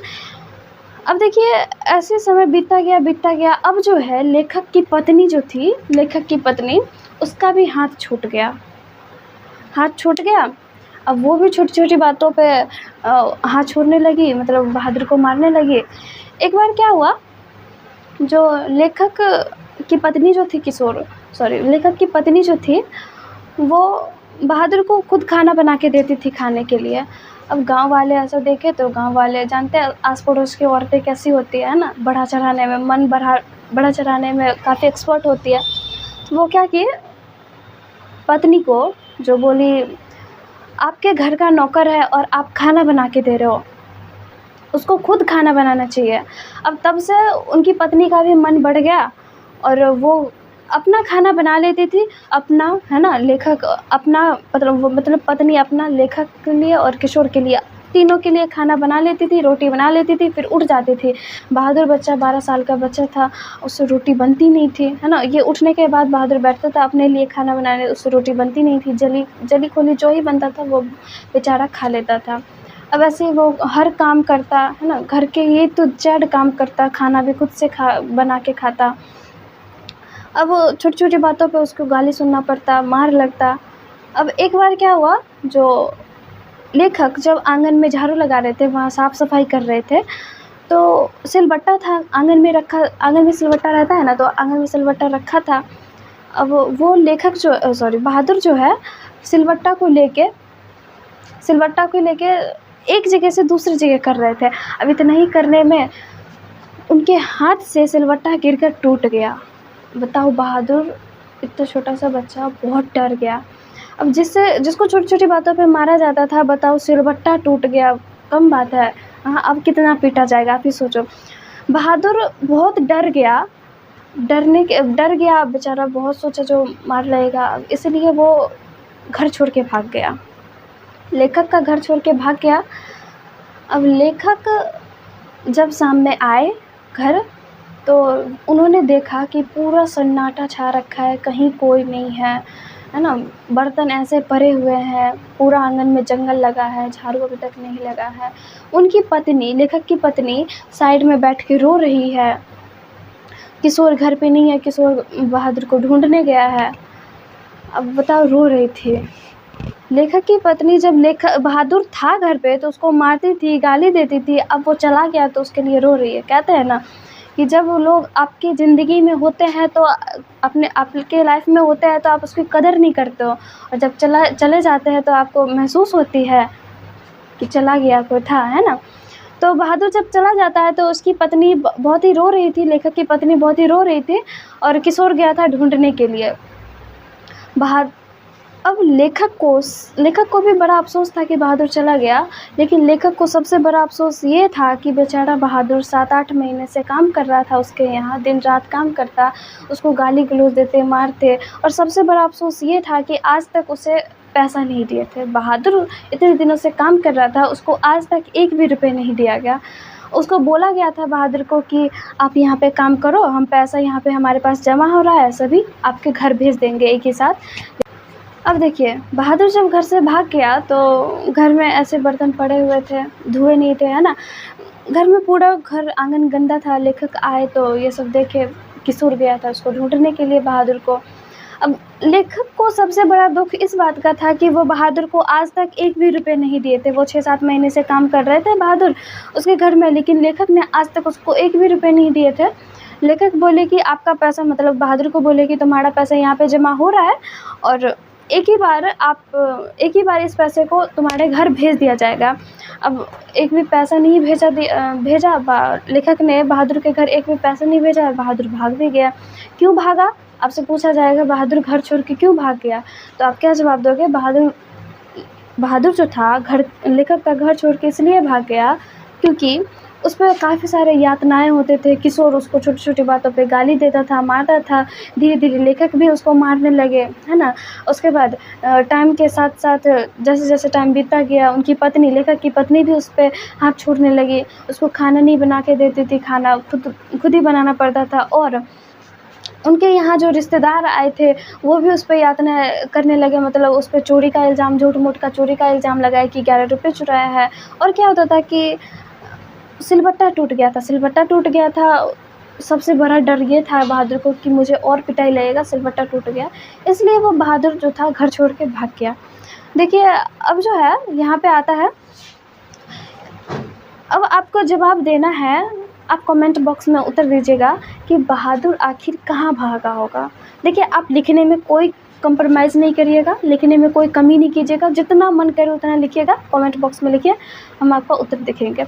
अब देखिए ऐसे समय बीतता गया। अब जो है लेखक की पत्नी जो थी, लेखक की पत्नी, उसका भी हाथ छूट गया। अब वो भी छोटी छोटी बातों पे हाथ छोड़ने लगी, मतलब बहादुर को मारने लगी। एक बार क्या हुआ, जो लेखक की पत्नी जो थी लेखक की पत्नी जो थी वो बहादुर को खुद खाना बना के देती थी खाने के लिए। अब गांव वाले ऐसा देखे तो गांव वाले जानते हैं आस पड़ोस की औरतें कैसी होती है ना, बढ़ा चढ़ाने में, बढ़ा चढ़ाने में काफ़ी एक्सपर्ट होती है। तो वो क्या किए, पत्नी को जो बोली आपके घर का नौकर है और आप खाना बना के दे रहे हो, उसको खुद खाना बनाना चाहिए। अब तब से उनकी पत्नी का भी मन बढ़ गया और वो अपना खाना बना लेती थी, अपना, है ना, लेखक अपना, मतलब पत्नी अपना, लेखक के लिए और किशोर के लिए, तीनों के लिए खाना बना लेती थी, रोटी बना लेती थी, फिर उठ जाती थी। बहादुर बच्चा 12 साल का बच्चा था, उससे रोटी बनती नहीं थी, है ना। ये उठने के बाद बहादुर बैठता था अपने लिए खाना बनाने, उससे रोटी बनती नहीं थी। जली खोली जो ही बनता था वो बेचारा खा लेता था। अब ऐसे वो हर काम करता, है ना, घर के ये तो जेड काम करता, खाना भी खुद से बना के खाता। अब छोटी छोटी बातों पे उसको गाली सुनना पड़ता, मार लगता। अब एक बार क्या हुआ, जो लेखक जब आंगन में झाड़ू लगा रहे थे, वहाँ साफ़ सफाई कर रहे थे, तो सिलबट्टा था आंगन में रखा, आंगन में सिलबट्टा रहता है ना, तो आंगन में सिलबट्टा रखा था। अब वो बहादुर जो है सिलबट्टा को लेके एक जगह से दूसरी जगह कर रहे थे। अब इतना ही करने में उनके हाथ से सिलबट्टा गिरकर टूट गया। बताओ, बहादुर इतना छोटा सा बच्चा बहुत डर गया। अब जिसको छोटी छोटी बातों पे मारा जाता था, बताओ सिलबट्टा टूट गया, कम बात है। हाँ, अब कितना पीटा जाएगा, आप ही सोचो। बहादुर बहुत डर गया बेचारा, बहुत सोचा जो मार लेगा, इसलिए वो घर छोड़ के भाग गया, लेखक का घर छोड़ के भाग गया। अब लेखक जब सामने आए घर, तो उन्होंने देखा कि पूरा सन्नाटा छा रखा है, कहीं कोई नहीं है ना। बर्तन ऐसे पड़े हुए हैं, पूरा आंगन में जंगल लगा है, झाड़ू अभी तक नहीं लगा है। उनकी पत्नी, लेखक की पत्नी, साइड में बैठ के रो रही है। किशोर घर पे नहीं है, किशोर बहादुर को ढूंढने गया है। अब बताओ, रो रही थी लेखक की पत्नी। जब बहादुर था घर पे तो उसको मारती थी, गाली देती थी। अब वो चला गया तो उसके लिए रो रही है। कहते हैं ना कि जब वो लोग आपकी ज़िंदगी में होते हैं तो आपके लाइफ में होते हैं तो आप उसकी कदर नहीं करते हो, और जब चले जाते हैं तो आपको महसूस होती है कि चला गया कोई था, है ना। तो बहादुर जब चला जाता है तो उसकी पत्नी बहुत ही रो रही थी, लेखक की पत्नी बहुत ही रो रही थी, और किशोर गया था ढूंढने के लिए। अब लेखक को भी बड़ा अफसोस था कि बहादुर चला गया, लेकिन लेखक को सबसे बड़ा अफसोस ये था कि बेचारा बहादुर 7-8 महीने से काम कर रहा था उसके यहाँ, दिन रात काम करता, उसको गाली गलौज देते, मारते। और सबसे बड़ा अफसोस ये था कि आज तक उसे पैसा नहीं दिए थे। बहादुर इतने दिनों से काम कर रहा था, उसको आज तक एक भी रुपये नहीं दिया गया। उसको बोला गया था बहादुर को कि आप यहाँ पे काम करो, हम पैसा यहाँ पे हमारे पास जमा हो रहा है, सभी आपके घर भेज देंगे एक ही साथ। अब देखिए, बहादुर जब घर से भाग गया तो घर में ऐसे बर्तन पड़े हुए थे, धुए नहीं थे, है ना? घर में पूरा घर आंगन गंदा था। लेखक आए तो ये सब देखे, किशोर गया था उसको ढूंढने के लिए बहादुर को। अब लेखक को सबसे बड़ा दुख इस बात का था कि वो बहादुर को आज तक एक भी रुपए नहीं दिए थे। वो 6-7 महीने से काम कर रहे थे बहादुर उसके घर में, लेकिन लेखक ने आज तक उसको एक भी रुपए नहीं दिए थे। लेखक बोले कि आपका पैसा, मतलब बहादुर को बोले कि तुम्हारा पैसा यहाँ पे जमा हो रहा है और एक ही बार इस पैसे को तुम्हारे घर भेज दिया जाएगा। अब एक भी पैसा नहीं लेखक ने बहादुर के घर एक भी पैसा नहीं भेजा और बहादुर भाग भी गया। क्यों भागा? आपसे पूछा जाएगा बहादुर घर छोड़ के क्यों भाग गया, तो आप क्या जवाब दोगे? बहादुर जो था लेखक का घर छोड़ के इसलिए भाग गया क्योंकि उस पर काफ़ी सारे यातनाएं होते थे। किशोर उसको छोटी छोटी बातों पे गाली देता था, मारता था। धीरे धीरे लेखक भी उसको मारने लगे, है ना? उसके बाद टाइम के साथ साथ जैसे जैसे टाइम बीतता गया, लेखक की पत्नी भी उस पर हाथ छोड़ने लगी। उसको खाना नहीं बना के देती थी, खाना खुद ही बनाना पड़ता था। और उनके यहाँ जो रिश्तेदार आए थे वो भी उस पर यातना करने लगे, मतलब उस पर चोरी का इल्ज़ाम, झूठ मूठ का चोरी का इल्ज़ाम लगाया कि 11 रुपये चुराया है। और क्या होता था कि सिलबट्टा टूट गया था। सबसे बड़ा डर ये था बहादुर को कि मुझे और पिटाई लगेगा, सिलबट्टा टूट गया। इसलिए वो बहादुर जो था घर छोड़ के भाग गया। देखिए, अब जो है यहाँ पे आता है, अब आपको जवाब देना है। आप कमेंट बॉक्स में उत्तर दीजिएगा कि बहादुर आखिर कहाँ भागा होगा। देखिए, आप लिखने में कोई कंप्रोमाइज़ नहीं करिएगा, लिखने में कोई कमी नहीं कीजिएगा। जितना मन करे उतना लिखिएगा, कमेंट बॉक्स में लिखिए, हम आपका उत्तर देखेंगे।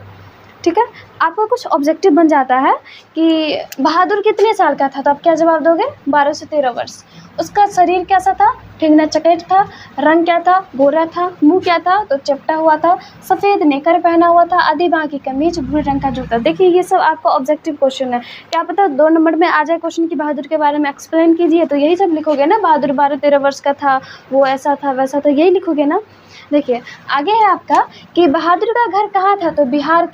ठीक है? आपका कुछ ऑब्जेक्टिव बन जाता है कि बहादुर कितने साल का था, तो आप क्या जवाब दोगे? 12 से 13 वर्ष। उसका शरीर कैसा था? ठिंगना चकेट था। रंग क्या था? गोरा था। मुंह क्या था? तो चपटा हुआ था। सफ़ेद नेकर पहना हुआ था, आधी बांह की कमीज, भूरे रंग का जूता। देखिए, ये सब आपका ऑब्जेक्टिव क्वेश्चन है। क्या पता 2 नंबर में आ जाए क्वेश्चन कि बहादुर के बारे में एक्सप्लेन कीजिए, तो यही सब लिखोगे ना। बहादुर 12-13 वर्ष का था, वो ऐसा था वैसा था, यही लिखोगे ना। देखिए, आगे है आपका कि बहादुर का घर कहाँ था, तो बिहार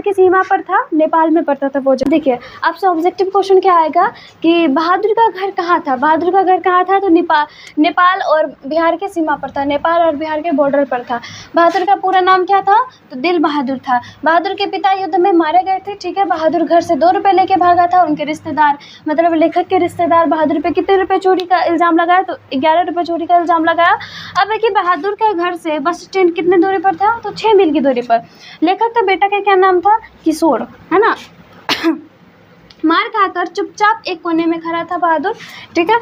की सीमा पर था, नेपाल में पड़ता था वो जगह। देखिए, आपसे ऑब्जेक्टिव क्वेश्चन क्या आएगा कि बहादुर का घर कहाँ था। बहादुर का घर कहाँ था, तो नेपाल और बिहार के सीमा पर था, नेपाल और बिहार के बॉर्डर पर था। बहादुर का पूरा नाम क्या था, तो दिल बहादुर था। बहादुर के पिता युद्ध में मारे गए थे। ठीक है? बहादुर घर से 2 रुपये लेके भागा था। उनके रिश्तेदार, मतलब लेखक के रिश्तेदार बहादुर पे कितने रुपये चोरी का इल्ज़ाम लगाया, तो 11 रुपये चोरी का इल्ज़ाम लगाया। अब देखिए, बहादुर के घर से बस स्टैंड कितने दूरी पर था, तो 6 मील की दूरी पर। लेखक का बेटा का क्या नाम था, किशोर, है ना? मार खाकर चुपचाप एक कोने में खड़ा था बहादुर। ठीक है?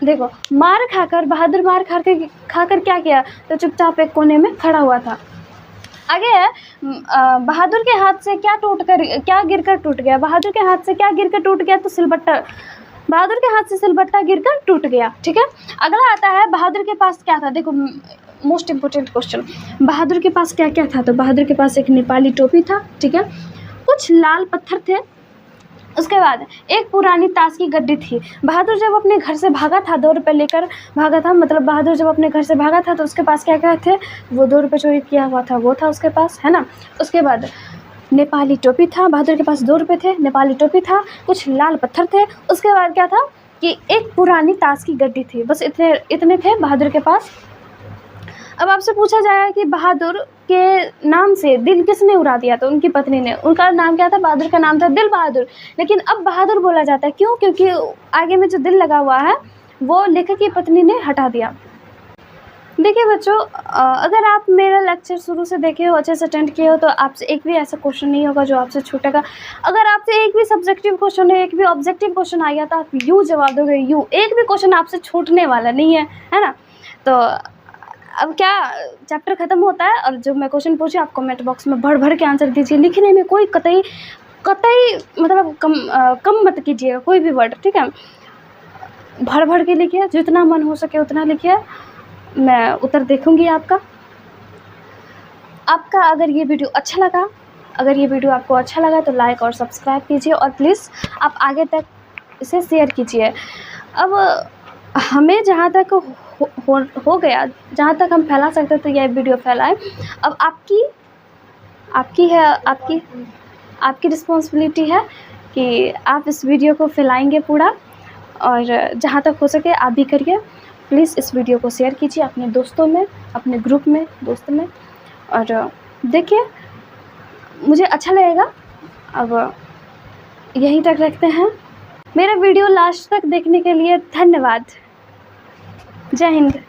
देखो, बहादुर मार खाकर क्या किया, तो चुपचाप एक कोने में खड़ा हुआ था। आगे है, बहादुर के हाथ से क्या गिरकर टूट गया। बहादुर के हाथ से क्या गिरकर टूट गया, तो सिलबट्टा। बहादुर के हाथ से सिलबट्टा गिरकर टूट गया। ठीक है? अगला आता है, बहादुर के पास क्या था। देखो, मोस्ट इम्पोर्टेंट क्वेश्चन, बहादुर के पास क्या क्या था, तो बहादुर के पास एक नेपाली टोपी था। ठीक है? कुछ लाल पत्थर थे। उसके बाद एक पुरानी ताश की गड्डी थी। बहादुर जब अपने घर से भागा था, 2 रुपये लेकर भागा था, मतलब बहादुर जब अपने घर से भागा था तो उसके पास क्या क्या थे, वो 2 रुपये चोरी किया हुआ था, वो था उसके पास, है ना? उसके बाद नेपाली टोपी था। बहादुर के पास 2 रुपये थे, नेपाली टोपी था, कुछ लाल पत्थर थे। उसके बाद क्या था कि एक पुरानी ताश की गड्डी थी। बस इतने थे बहादुर के पास। अब आपसे पूछा जाएगा कि बहादुर के नाम से दिल किसने उड़ा दिया, तो उनकी पत्नी ने। उनका नाम क्या था, बहादुर का नाम था दिल बहादुर। लेकिन अब बहादुर बोला जाता है, क्यों? क्योंकि आगे में जो दिल लगा हुआ है वो लेखक की पत्नी ने हटा दिया। देखिए बच्चों, अगर आप मेरा लेक्चर शुरू से देखे हो, अच्छे से अटेंड किए हो, तो आपसे एक भी ऐसा क्वेश्चन नहीं होगा जो आपसे छूटेगा। अगर आपसे एक भी सब्जेक्टिव क्वेश्चन है, एक भी ऑब्जेक्टिव क्वेश्चन आ गया, तो आप यू जवाब दोगे, यू। एक भी क्वेश्चन आपसे छूटने वाला नहीं है ना? तो अब क्या, चैप्टर ख़त्म होता है और जो मैं क्वेश्चन पूछी आप कमेंट बॉक्स में भर के आंसर दीजिए। लिखने में कोई कतई मतलब कम मत कीजिएगा कोई भी वर्ड। ठीक है? भर के लिखिए, जितना मन हो सके उतना लिखिए, मैं उत्तर देखूंगी आपका। अगर ये वीडियो आपको अच्छा लगा तो लाइक और सब्सक्राइब कीजिए, और प्लीज़ आप आगे तक इसे शेयर कीजिए। अब हमें जहाँ तक हो गया, जहाँ तक हम फैला सकते तो यह वीडियो फैलाएं। अब आपकी रिस्पॉन्सिबिलिटी है कि आप इस वीडियो को फैलाएंगे पूरा, और जहाँ तक हो सके आप भी करिए। प्लीज़ इस वीडियो को शेयर कीजिए अपने दोस्तों में, अपने ग्रुप में, दोस्त में, और देखिए मुझे अच्छा लगेगा। अब यहीं तक रखते हैं। मेरा वीडियो लास्ट तक देखने के लिए धन्यवाद। जय हिंद।